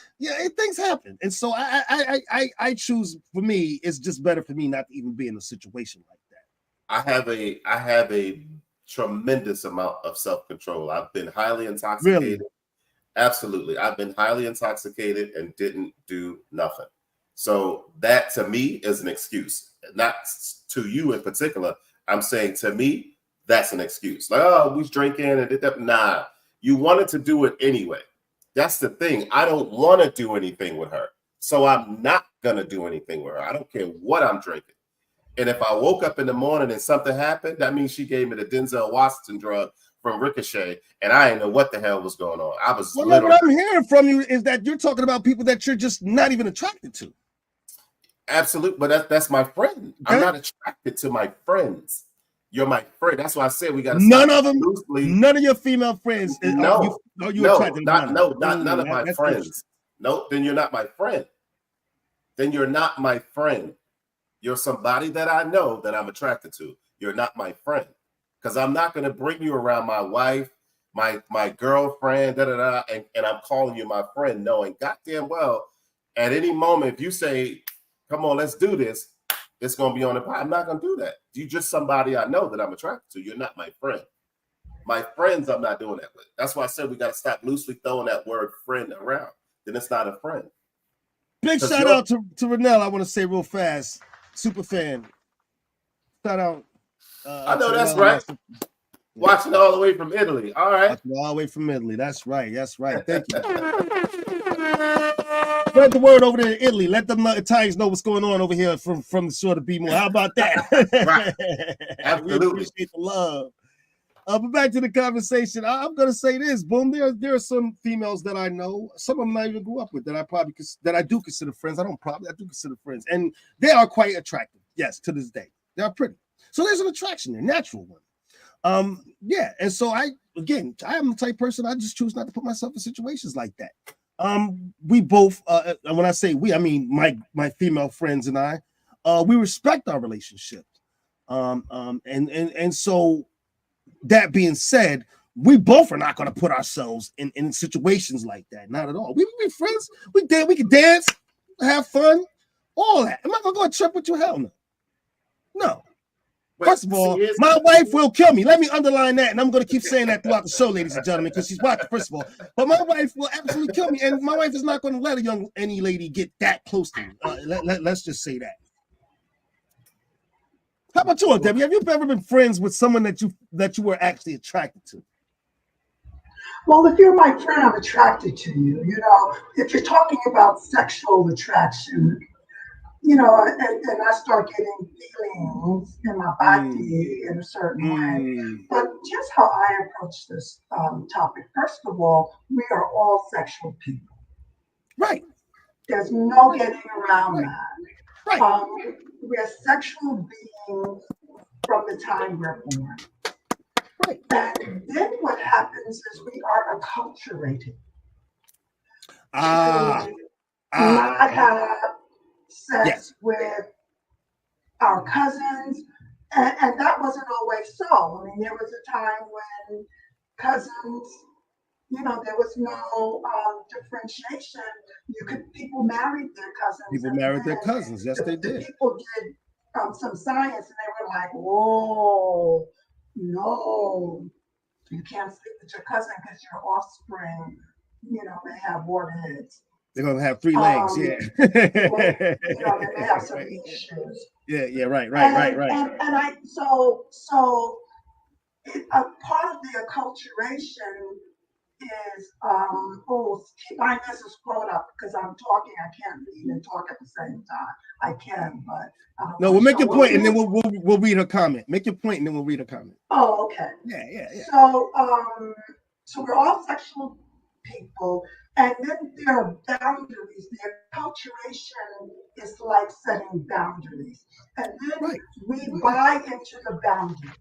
things happen. And so I choose, for me, it's just better for me not to even be in a situation like that. I have a tremendous amount of self-control. I've been highly intoxicated. Really? Absolutely. I've been highly intoxicated and didn't do nothing. So that to me is an excuse. Not to you in particular. I'm saying to me, that's an excuse. Like, oh, we was drinking and did that. Nah, you wanted to do it anyway. That's the thing. I don't want to do anything with her. So I'm not gonna do anything with her. I don't care what I'm drinking. And if I woke up in the morning and something happened, that means she gave me the Denzel Washington drug from Ricochet, and I didn't know what the hell was going on. I was Well, what I'm hearing from you is that you're talking about people that you're just not even attracted to. Absolute, but that's my friend. I'm not attracted to my friends. You're my friend. That's why I said we got to. None of them. None of your female friends. No, none of my friends. No, then you're not my friend. Then you're not my friend. You're somebody that I know that I'm attracted to. You're not my friend, because I'm not going to bring you around my wife, my girlfriend, and I'm calling you my friend, knowing goddamn well at any moment if you say, "Come on, let's do this," it's going to be on the pod. I'm not going to do that. You're just somebody I know that I'm attracted to. You're not my friend. My friends, I'm not doing that with. That's why I said we got to stop loosely throwing that word "friend" around. Then it's not a friend. Big shout out to Renell. I want to say real fast. Super fan. Shout out. I know that's right. Watching all the way from Italy. All right. Watching all the way from Italy. That's right. That's right. Thank you. Spread the word over there in Italy. Let them Italians know what's going on over here from the shore of B-more. How about that? Right. Absolutely. We appreciate the love. But back to the conversation. I'm gonna say this, boom. There are some females that I know, some of them I even grew up with that I do consider friends. I do consider friends, and they are quite attractive. Yes, to this day, they are pretty. So there's an attraction there, natural one. Yeah, and so I am the type person, I just choose not to put myself in situations like that. We both, and when I say we, I mean my female friends and I, we respect our relationship. And so. That being said, we both are not going to put ourselves in situations like that. Not at all. We be friends. We can dance, have fun, all that. Am I going to go on a trip with you? Hell no. No. First of all, my wife will kill me. Let me underline that, and I'm going to keep saying that throughout the show, ladies and gentlemen, because she's watching. First of all, but my wife will absolutely kill me, and my wife is not going to let any lady get that close to me. Let's just say that. How about you, Debbie? Have you ever been friends with someone that you were actually attracted to? Well, if you're my friend, I'm attracted to you. You know, if you're talking about sexual attraction, you know, and I start getting feelings in my body in a certain way. But just how I approach this topic, first of all, we are all sexual people. Right. There's no getting around that. Right. We're sexual beings from the time we're born. Right. And then what happens is we are acculturated. Not have sex with our cousins. And that wasn't always so. I mean, there was a time when cousins, you know, there was no differentiation. People married their cousins. People married their cousins. Yes, they did. People did some science, and they were like, "Whoa, no, you can't sleep with your cousin because your offspring, you know, may have warheads. They're gonna have 3 legs, yeah. You know, they may have some issues. Yeah, right. And so a part of the acculturation is keep my message quote up because I'm talking. I can't read and talk at the same time. I can, but no. We'll make your point, and then we'll read her comment. Make your point, and then we'll read her comment. Oh, okay. Yeah. So we're all sexual people, and then there are boundaries. The acculturation is like setting boundaries, and then we buy into the boundaries,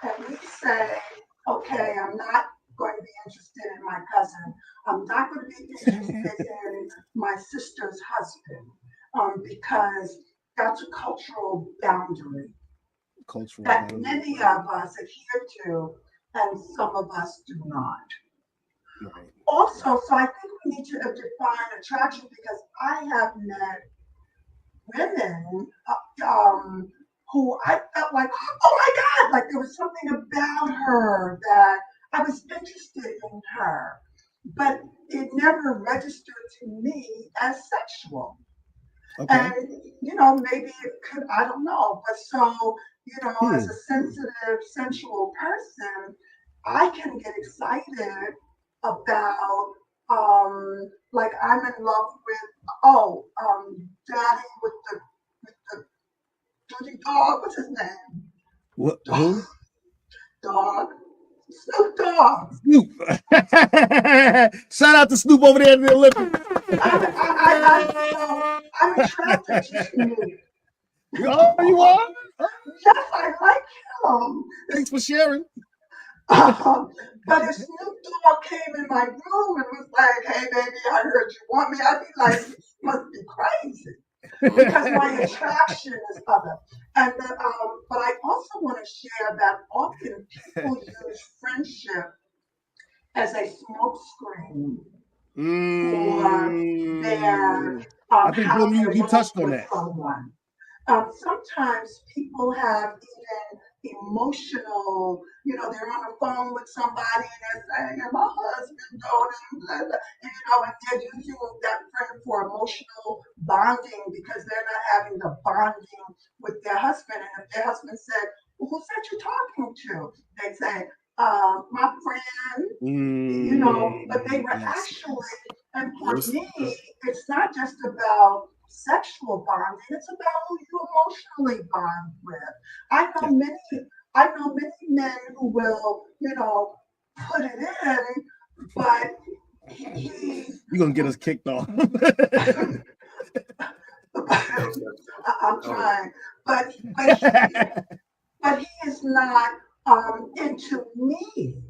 and we say, okay, I'm not going to be interested in my cousin. I'm not going to be interested in my sister's husband because that's a cultural boundary that many of us adhere to and some of us do not. Right. Also, so I think we need to define attraction because I have met women who I felt like, oh my God, like there was something about her that I was interested in her, but it never registered to me as sexual. Okay. And, you know, maybe it could, I don't know. But so, you know, as a sensitive, sensual person, I can get excited about like I'm in love with Daddy with the dirty dog. What's his name? What? Who? Dog. Snoop Dogg. Snoop. Shout out to Snoop over there in the Olympics. I'm attracted to Snoop. Oh, you are? Yes, I like him. Thanks for sharing. But if Snoop Dogg came in my room and was like, "Hey, baby, I heard you want me," I'd be like, "You must be crazy," because my attraction is other. And then, but I also want to share that often people use friendship as a smokescreen for their I think how you they're touched on with that. someone. Sometimes people have even emotional, they're on the phone with somebody and they're saying, "My husband told him," blah, blah, and they're using that friend for emotional bonding because they're not having the bonding with their husband. And if their husband said, "Well, who's that you're talking to?" They say, "My friend," but they were actually, and for me, it's not just about sexual bonding, it's about who you emotionally bond with. I know many men who will, put it in, but you're gonna get us kicked off. I'm trying, but he is not into me.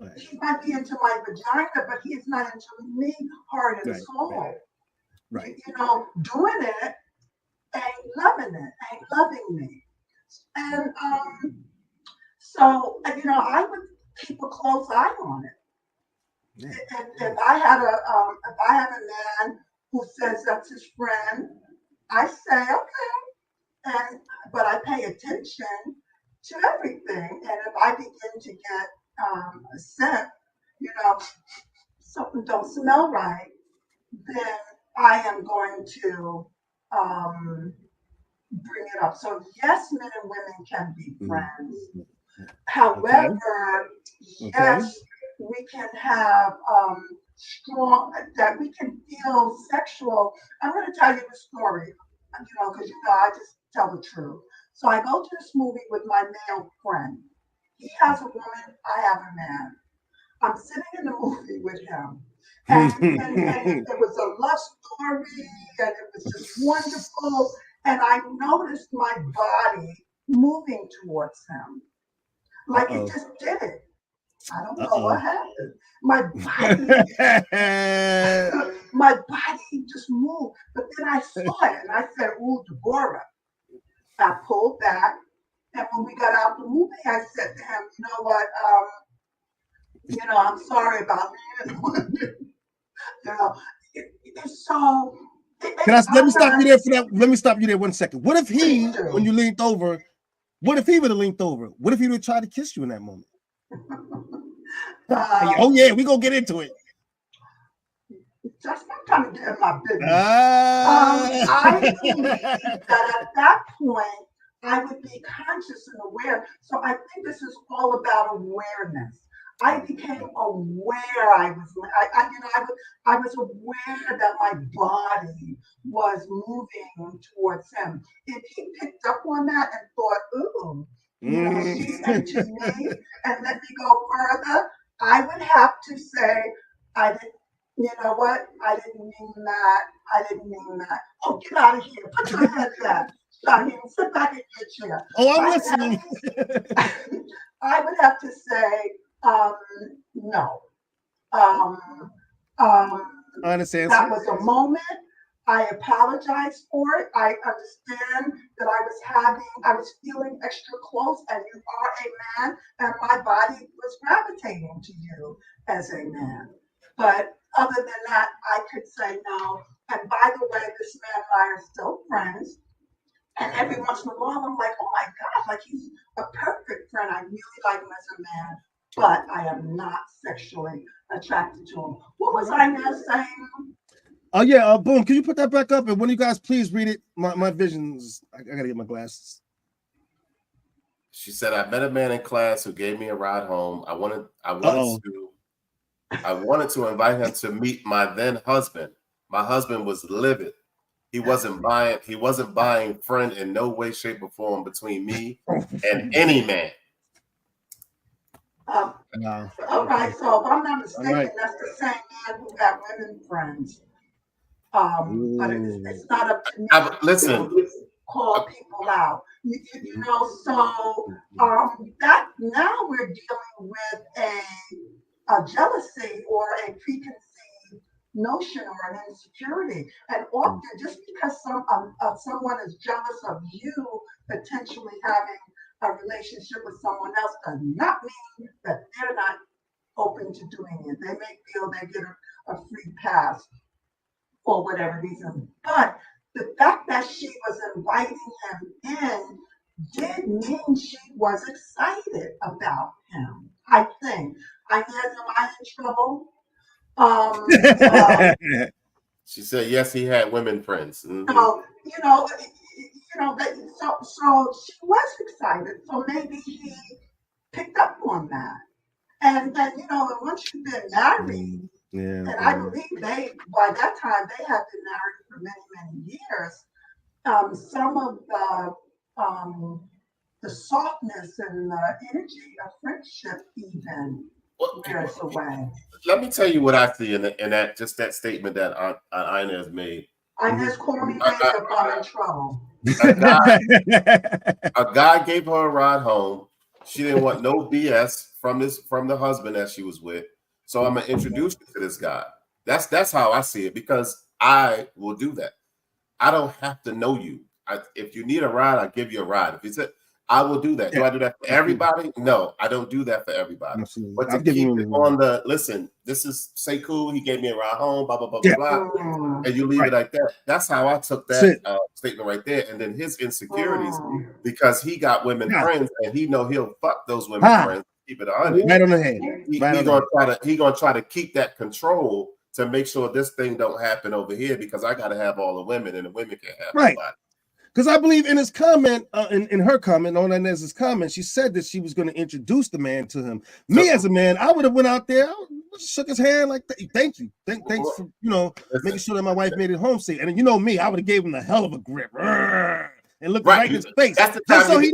Right. He might be into my vagina, but he is not into me, heart and soul. Right. Doing it ain't loving me. And so I would keep a close eye on it. Yeah. If I have a man who says that's his friend, I say okay, but I pay attention to everything. And if I begin to get a scent, something don't smell right, then I am going to bring it up. So yes, men and women can be friends. However, yes, we can have that we can feel sexual. I'm going to tell you the story, because I just tell the truth. So I go to this movie with my male friend. He has a woman, I have a man. I'm sitting in the movie with him. And it was a love story, and it was just wonderful. And I noticed my body moving towards him. Like it just did it. I don't know what happened. My body just moved. But then I saw it and I said, "Ooh, Deborah." I pulled back. And when we got out the movie, I said to him, "You know what? I'm sorry about that." So let me stop you there for that. Let me stop you there 1 second. What if he, when you leaned over, what if he would have leaned over? What if he would have tried to kiss you in that moment? Oh yeah, we gonna get into it. Just not trying to get in my business. I believe that at that point I would be conscious and aware. So I think this is all about awareness. I became aware I was aware that my body was moving towards him. If he picked up on that and thought, "Ooh, she's into me," and let me go further, I would have to say, "I didn't. You know what? I didn't mean that. I didn't mean that. Oh, get out of here! Put your head down. Shaheen, sit back in your chair." Oh, I'm listening. I would have to say, no. Honest answer. That was a moment. I apologize for it. I understand that I was feeling extra close, and you are a man, and my body was gravitating to you as a man. But other than that, I could say no. And by the way, this man and I are still friends. And every once in a while, I'm like, "Oh my God, like he's a perfect friend. I really like him as a man, but I am not sexually attracted to him." What was I now saying? Oh yeah, boom. Can you put that back up? And when you guys please read it, my visions. I gotta get my glasses. She said, "I met a man in class who gave me a ride home. I wanted to." I wanted to invite him to meet my then husband. My husband was livid. He wasn't buying friend in no way, shape, or form between me and any man. No. All right, so if I'm not mistaken, right. that's the same man who got women friends. But it's not up to me Listen. to call people out. You know, so that now we're dealing with a jealousy or a preconceived notion or an insecurity. And often, just because someone is jealous of you potentially having a relationship with someone else does not mean that they're not open to doing it. They may feel they get a free pass for whatever reason. But the fact that she was inviting him in did mean she was excited about him. I think. Am I in trouble? She said yes, he had women friends. Mm-hmm. So she was excited. So maybe he picked up on that. And then once you've been married, and I believe by that time they had been married for many, many years. Some of the softness and the energy of friendship even wears away. Let me tell you what I see in that that statement that Aunt Ina has made. Inez called me if I'm in trouble. A guy gave her a ride home. She didn't want no BS from the husband that she was with. So I'm gonna introduce you to this guy. That's how I see it, because I will do that. I don't have to know you. If you need a ride, I'll give you a ride. If you said, I will do that. Do I do that for everybody? No, I don't do that for everybody. Absolutely. But to keep it on listen, this is cool. He gave me a ride home, blah, blah, blah, blah, blah. And you leave it like that. That's how I took that statement right there. And then his insecurities, because he got women friends and he know he'll fuck those women friends. Keep it 100. Right on the head. He gonna try to keep that control to make sure this thing don't happen over here, because I gotta have all the women and the women can't have nobody. Because I believe in his comment, in her comment, on Inez's comment, she said that she was going to introduce the man to him. Me as a man, I would have went out there, shook his hand like, thank you, thanks for making sure that my wife made it home safe. And me, I would have gave him the hell of a grip and looked right in his face. That's the time you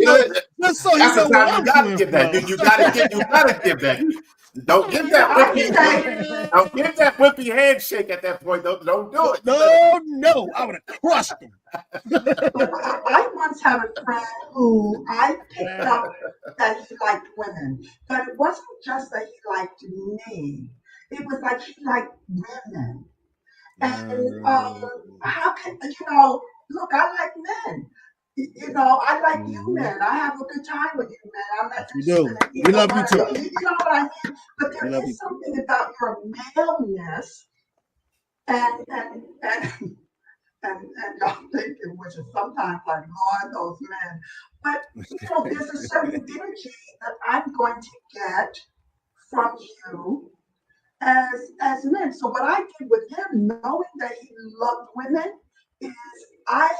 gotta give that. You gotta give that. Don't give that whippy. Don't give that whippy handshake at that point. Don't do it. No, I would have crushed him. I once had a friend who I picked up that he liked women, but it wasn't just that he liked me. It was like he liked women. And how can look, I like men. I like you men. I have a good time with you men. I'm not we do. We love you too. You know what I mean? But there is something about your maleness and y'all thinking, which is sometimes like, Lord, those men. But there's a certain energy that I'm going to get from you as men. So what I did with him, knowing that he loved women, is I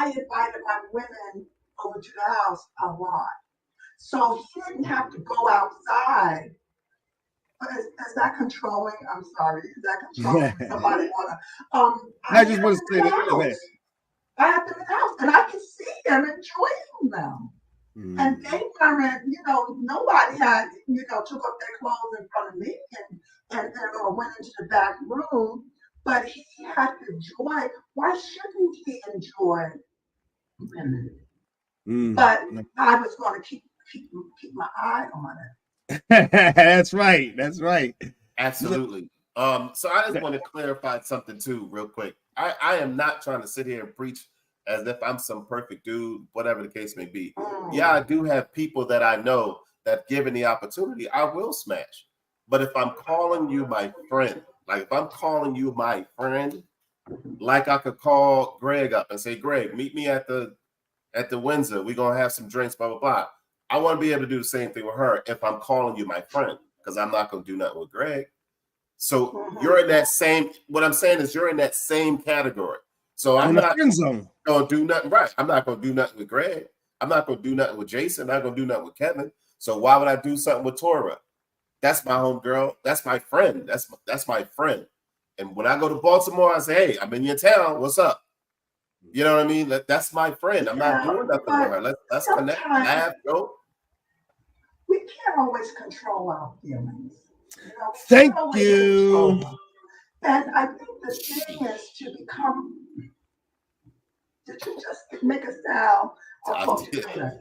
invited my women over to the house a lot. So he didn't have to go outside. Is that controlling? I'm sorry. Is that controlling? Somebody wanna I just want to say that. I had them in the house and I could see them enjoying them. And they weren't, nobody had, took off their clothes in front of me and went into the back room. But he had the joy. Why shouldn't he enjoy women? But I was going to keep my eye on it. That's right. Absolutely. So I just want to clarify something too, real quick. I am not trying to sit here and preach as if I'm some perfect dude, whatever the case may be. Yeah, I do have people that I know that, given the opportunity, I will smash. But if I'm calling you my friend, like if I'm calling you my friend, like I could call Greg up and say, Greg, meet me at the Windsor. We're gonna have some drinks, blah, blah, blah. I want to be able to do the same thing with her if I'm calling you my friend, because I'm not gonna do nothing with Greg. So you're in that same, what I'm saying is you're in that same category. So I'm not gonna do nothing right. I'm not gonna do nothing with Greg. I'm not gonna do nothing with Jason. I'm not gonna do nothing with Kevin. So why would I do something with Torah? That's my homegirl. That's my friend. That's my friend. And when I go to Baltimore, I say, hey, I'm in your town. What's up? You know what I mean? That's my friend. I'm not doing nothing with her. Let's connect, laugh, go. We can't always control our feelings. You know? Thank you. And I think the thing is to become. Did you just make a sound? I'll talk to you later.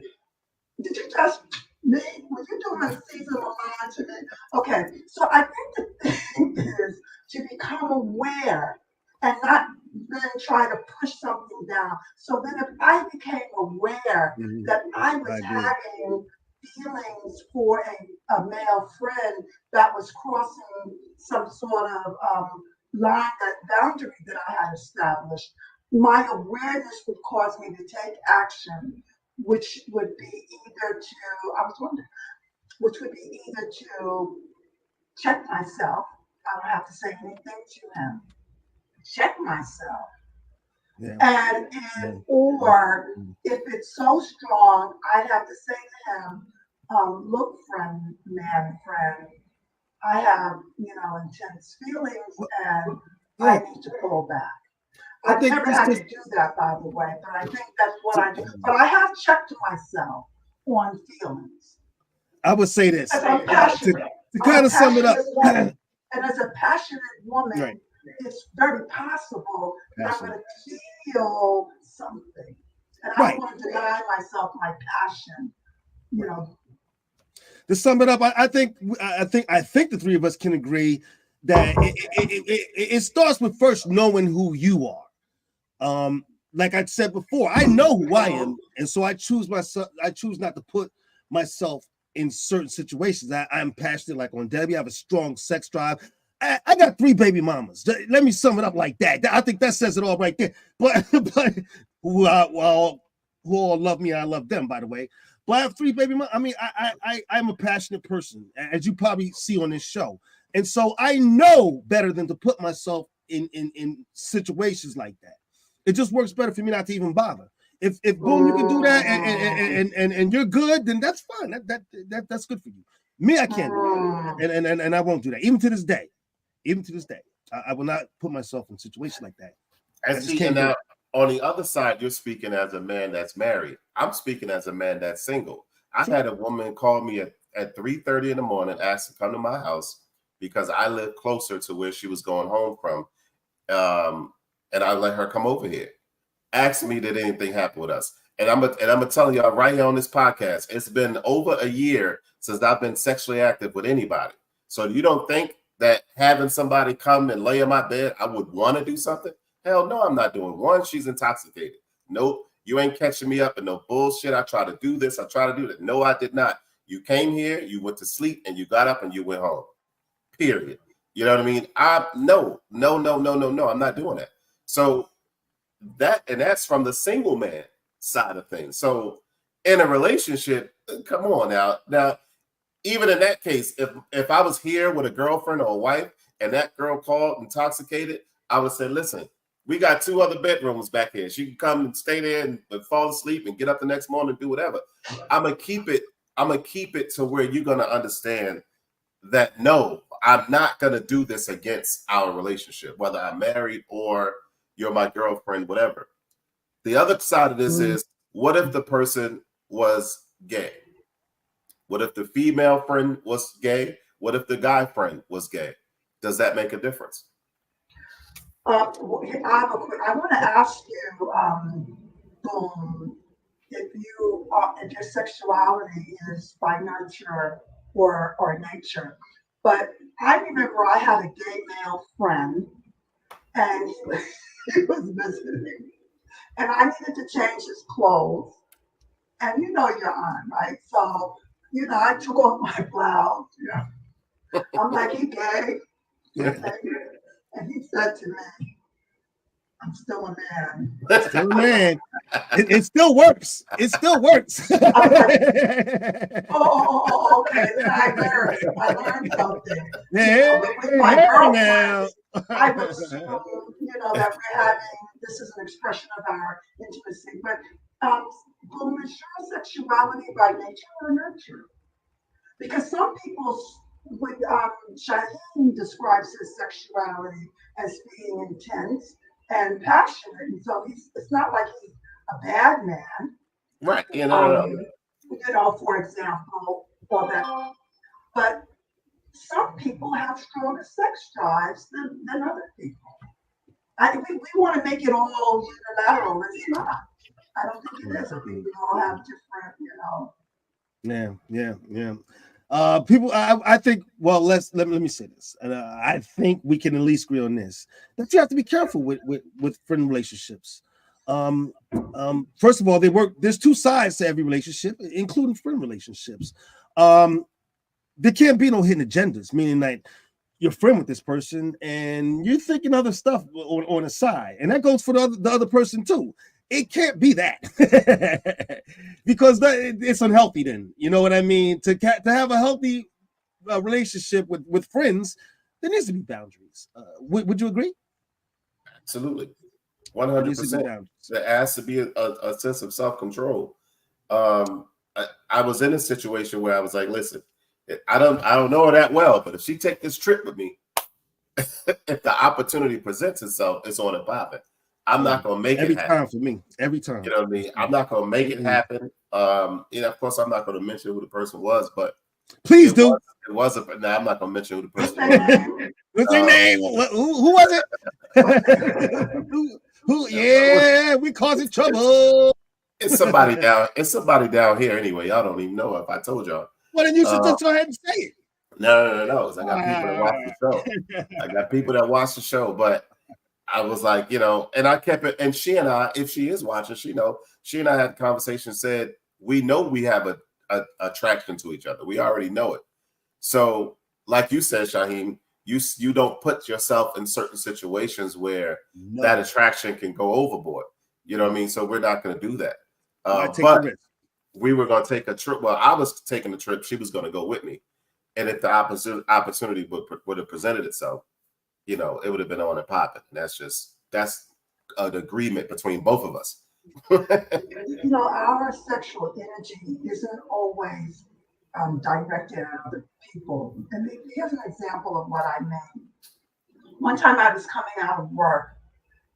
Did you just me? Were you doing Caesar Milan to me? Okay, so I think the thing is to become aware and not then try to push something down. So then if I became aware that I was having feelings for a male friend that was crossing some sort of line, that boundary that I had established, my awareness would cause me to take action, which would be either to, I was wondering, which would be either to check myself. I don't have to say anything to him. Check myself. Yeah. And or if it's so strong, I'd have to say to him, look, friend, I have, intense feelings and I need to pull back. I've never had to do that, by the way, but I think that's what I do. But I have checked myself on feelings. I would say this to kind of sum it up. And as a passionate woman, it's very possible that I'm going to feel something, and I don't want to deny myself my passion. To sum it up, I think the three of us can agree that it starts with first knowing who you are. Like I said before, I know who I am, and so I choose not to put myself in certain situations. I'm passionate, like on Debbie. I have a strong sex drive. I got 3 baby mamas. Let me sum it up like that. I think that says it all right there. But who all love me, I love them, by the way. But I have 3 baby mamas. I mean, I'm a passionate person, as you probably see on this show. And so I know better than to put myself in situations like that. It just works better for me not to even bother. If boom, you can do that and you're good, then that's fine. That's good for you. Me, I can't do that. And I won't do that. Even to this day, I will not put myself in a situation like that. And speaking now, on the other side, you're speaking as a man that's married. I'm speaking as a man that's single. I had a woman call me at 3:30 in the morning, ask to come to my house because I live closer to where she was going home from. And I let her come over here. Ask me, did anything happen with us? And I'm gonna tell y'all right here on this podcast, it's been over a year since I've been sexually active with anybody. So you don't think that having somebody come and lay in my bed, I would want to do something? Hell no, I'm not doing. One, she's intoxicated. Nope, you ain't catching me up in no bullshit. I try to do this, I try to do that. No, I did not. You came here, you went to sleep, and you got up and you went home. Period. You know what I mean? No, I'm not doing that. So that's from the single man side of things. So in a relationship, come on now. Now, even in that case, if I was here with a girlfriend or a wife and that girl called intoxicated, I would say, listen, we got 2 other bedrooms back here. She can come and stay there and fall asleep and get up the next morning and do whatever. I'm gonna keep it to where you're gonna understand that no, I'm not gonna do this against our relationship, whether I'm married or you're my girlfriend, whatever. The other side of this is, what if the person was gay? What if the female friend was gay? What if the guy friend was gay? Does that make a difference? I want to ask you, Boom, if your sexuality is by nurture or nature. But I remember I had a gay male friend, and he was visiting me, and I needed to change his clothes. And you're on, right? So, I took off my blouse. I'm like, he gay? And he said to me, I'm still a man. Still a man. It still works. It still works. Okay. Then I learned something. With my girlfriend, I would assume, that we're having, this is an expression of our intimacy. But Boom, is your sexuality by nature or nurture? Because some people with Shaheen describes his sexuality as being intense and passionate, and so it's not like he's a bad man. Right. Yeah, no. You know, for example, or that. But some people have stronger sex drives than other people. We want to make it all unilateral. It's not. I don't think it is. I think we all have different, People, I think. Well, let me say this, and I think we can at least agree on this: that you have to be careful with friend relationships. First of all, there's two sides to every relationship, including friend relationships. There can't be no hidden agendas, meaning like you're friend with this person and you're thinking other stuff on the side, and that goes for the other person too. It can't be that because it's unhealthy. Then you know what I mean. To have a healthy relationship with friends, there needs to be boundaries. Would you agree? Absolutely, 100%. There has to be a sense of self-control. I was in a situation where I was like, listen, I don't know her that well, but if she take this trip with me, if the opportunity presents itself, it's on and popping. I'm not gonna make it happen. Every time for me. Every time. You know what I mean? I'm not gonna make it happen. Of course, I'm not gonna mention who the person was, but please do. It was I'm not gonna mention who the person was. What's their name? Who was it? who? Yeah, we causing trouble. It's somebody down here anyway. Y'all don't even know if I told y'all. Well, then you should just go ahead and say it. No. Because I got people that watch the show. I got people that watch the show, but I was like, and I kept it. And she and I, if she is watching, she and I had a conversation, said, we know we have a attraction to each other. We already know it. So like you said, Shaheen, you don't put yourself in certain situations where that attraction can go overboard. You know what I mean? So we're not going to do that. But we were going to take a trip. Well, I was taking a trip. She was going to go with me. And if the opportunity would have presented itself, it would have been on and popping. That's an agreement between both of us. Our sexual energy isn't always directed at other people. And here's an example of what I mean. One time I was coming out of work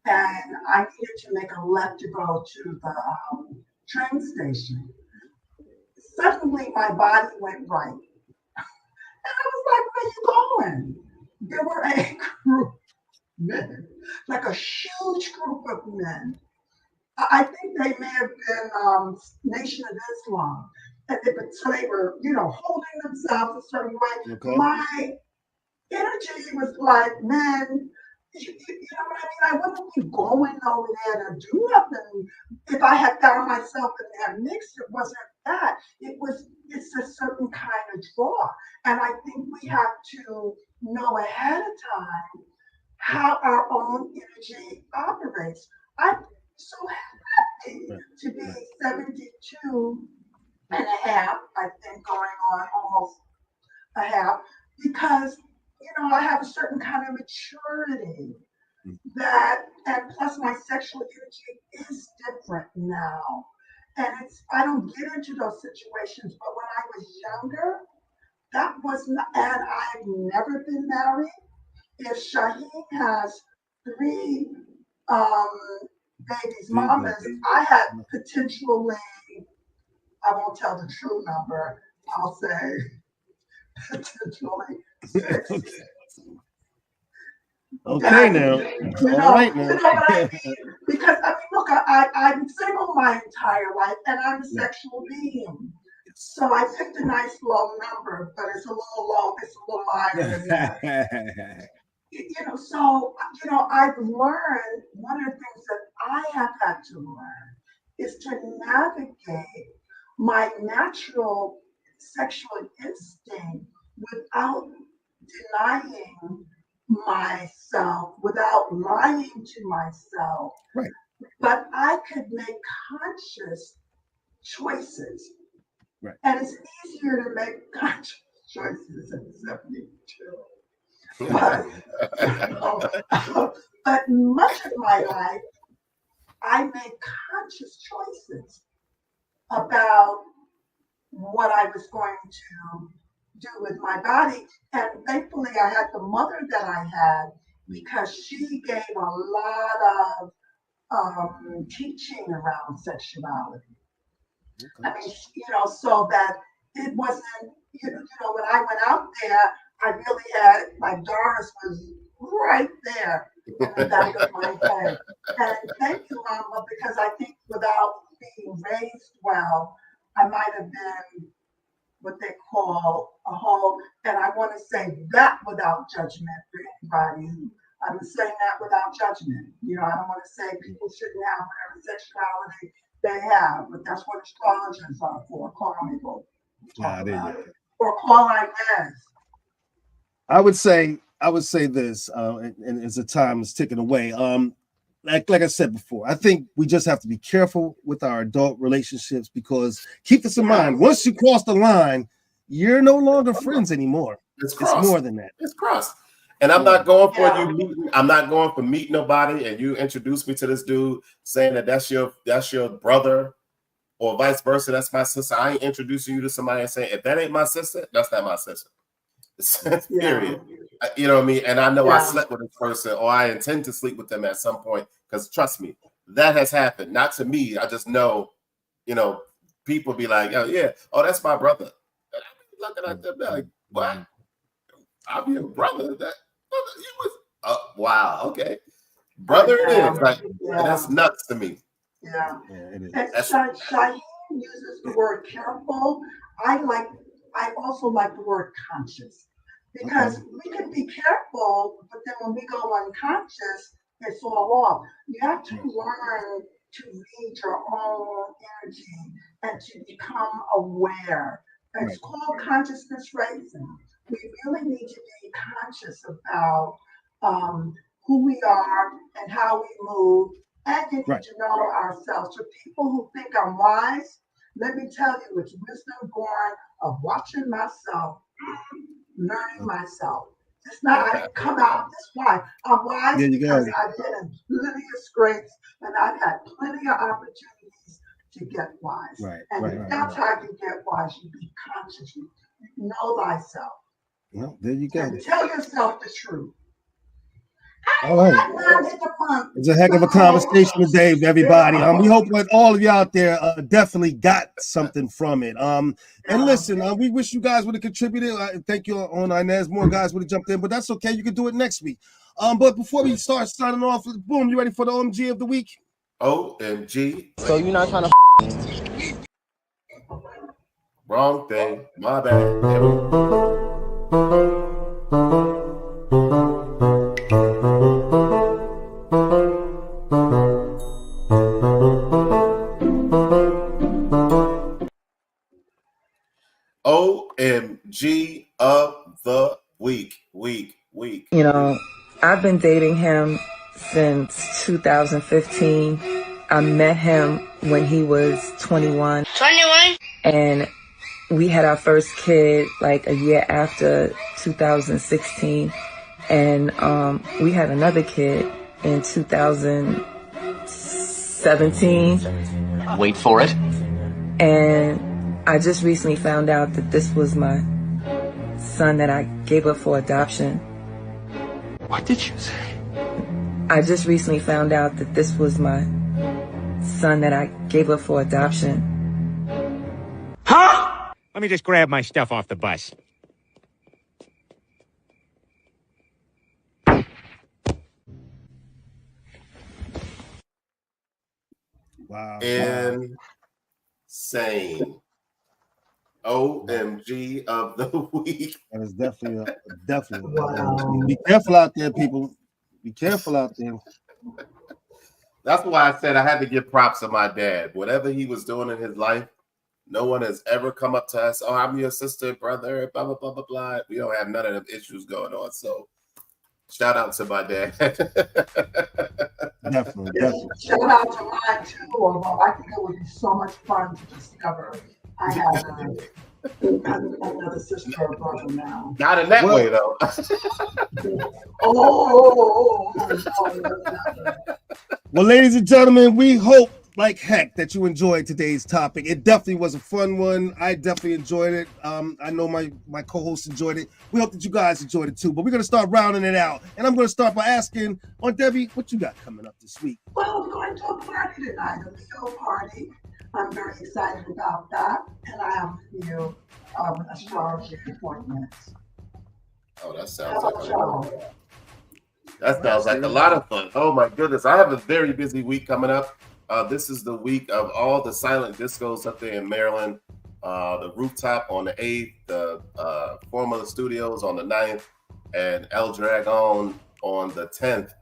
and I needed to make a left to go to the train station. Suddenly my body went right. And I was like, where are you going? There were a group of men, like a huge group of men. I think they may have been Nation of Islam. So they were, holding themselves a certain way. Okay. My energy was like, man, you know what I mean? I wouldn't be going over there to do nothing. If I had found myself in that mix, it wasn't that. It's a certain kind of draw. And I think we have to know ahead of time how our own energy operates. I'm so happy to be 72 and a half, I think, going on almost a half, because I have a certain kind of maturity and plus my sexual energy is different now. And I don't get into those situations, but when I was younger, that was not, and I've never been married. If Shaheen has 3 babies, mamas, I had potentially, I won't tell the true number, I'll say potentially 6. Okay, now. All right, now. What I mean? Because, look, I'm single my entire life, and I'm a sexual being. So I picked a nice low number, but it's a little low, it's a little higher than that. So, I've learned, one of the things that I have had to learn is to navigate my natural sexual instinct without denying myself, without lying to myself. Right. But I could make conscious choices. Right. And it's easier to make conscious choices at 72. But much of my life, I made conscious choices about what I was going to do with my body. And thankfully, I had the mother that I had because she gave a lot of teaching around sexuality. I mean, so that it wasn't, when I went out there, I really had, my Doris was right there in the back of my head. And thank you, Mama, because I think without being raised well, I might have been what they call a whole, and I want to say that without judgment for anybody. I'm saying that without judgment. I don't want to say people shouldn't have whatever sexuality they have, but that's what astrologers are for. Call me, or call Inez. I would say this, and as the time is ticking away, like I said before, I think we just have to be careful with our adult relationships, because keep this in mind, once you cross the line, you're no longer friends anymore. It's more than that. It's crossed. And I'm not going for you. I'm not going for meet nobody, and you introduce me to this dude saying that that's your brother, or vice versa. That's my sister. I ain't introducing you to somebody and saying, if that ain't my sister, that's not my sister. Period. You know what I mean? And I know I slept with this person, or I intend to sleep with them at some point, because trust me, that has happened. Not to me. I just know, people be like, oh, that's my brother. And I be looking at them like, what? I'm your brother. Wow, okay. Brother it is. Like, that's nuts to me. Yeah. It is. And Shaheen uses the word careful. I also like the word conscious, because we can be careful, but then when we go unconscious, it's all off. You have to learn to read your own energy and to become aware. It's called consciousness raising. We really need to be conscious about who we are and how we move, and we need to know ourselves. For people who think I'm wise, let me tell you, it's wisdom born of watching myself, learning myself. It's not, I come out this why. I'm wise because I've been in plenty of scrapes, and I've had plenty of opportunities to get wise. That's how you get wise. You be conscious. You know thyself. Well, there you go. And tell yourself the truth. All right. It's a heck of a conversation today, everybody. We hope that all of you out there definitely got something from it. And listen, we wish you guys would have contributed. Thank you on Inez. More guys would have jumped in, but that's okay. You can do it next week. But before we start signing off, boom, you ready for the OMG of the week? OMG. So you're not trying to Wrong thing. My bad. OMG of the week. I've been dating him since 2015. I met him when he was 21. And we had our first kid like a year after 2016. And we had another kid in 2017. wait for it. And I just recently found out that this was my son that I gave up for adoption. What did you say? I just recently found out that this was my son that I gave up for adoption. Huh? Let me just grab my stuff off the bus. Wow. Insane. OMG of the week. That is definitely. Wow. Be careful out there, people. Be careful out there. That's why I said I had to give props to my dad. Whatever he was doing in his life, no one has ever come up to us. Oh, I'm your sister, brother, blah, blah, blah, blah, blah. We don't have none of them issues going on. So shout out to my dad. Definitely. Shout out to mine too, although I think it would be so much fun to discover I have another sister or brother now. Not in that way, though. Well, ladies and gentlemen, we hope like heck that you enjoyed today's topic. It definitely was a fun one. I definitely enjoyed it. I know my co-host enjoyed it. We hope that you guys enjoyed it too. But we're gonna start rounding it out, and I'm gonna start by asking, Debbie, what you got coming up this week? Well, I'm going to a party tonight, a Leo party. I'm very excited about that, and I have a few astrology appointments. Oh, that sounds like a lot of fun. Oh my goodness, I have a very busy week coming up. This is the week of all the silent discos up there in Maryland. The Rooftop on the 8th, the Formula Studios on the 9th, and El Dragon on the 10th,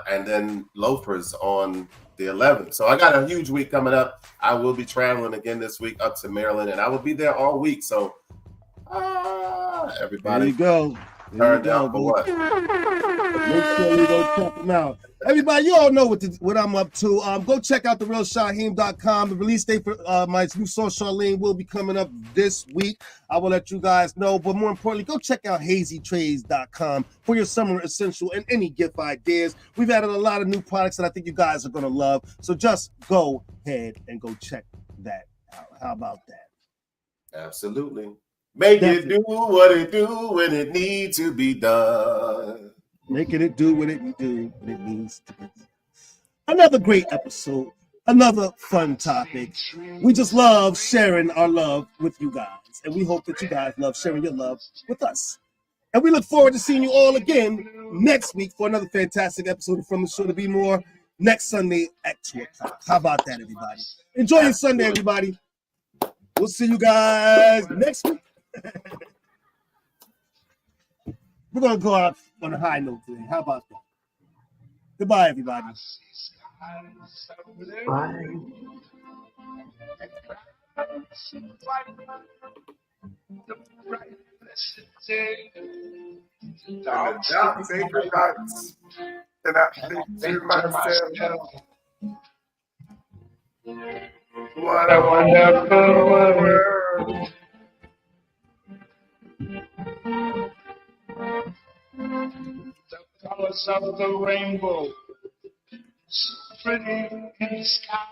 and then Loafers on the 11th. So I got a huge week coming up. I will be traveling again this week up to Maryland, and I will be there all week. So everybody, there you go. Turn down for what? Make sure you go check them out. Everybody, you all know what I'm up to. Go check out therealshaheem.com. The release date for my new song, Charlene, will be coming up this week. I will let you guys know. But more importantly, go check out hazytrades.com for your summer essential and any gift ideas. We've added a lot of new products that I think you guys are going to love. So just go ahead and go check that out. How about that? Absolutely. Make it do what it do when it needs to be done. Making it do what it do when it needs to be done. Another great episode. Another fun topic. We just love sharing our love with you guys. And we hope that you guys love sharing your love with us. And we look forward to seeing you all again next week for another fantastic episode of From the Show to Be More next Sunday at 2 o'clock. How about that, everybody? Enjoy your Sunday, everybody. We'll see you guys next week. We're going to go out on a high note today. How about that? Goodbye, everybody. Bye. And I think to myself, what a wonderful world. The colors of the rainbow, pretty in the sky.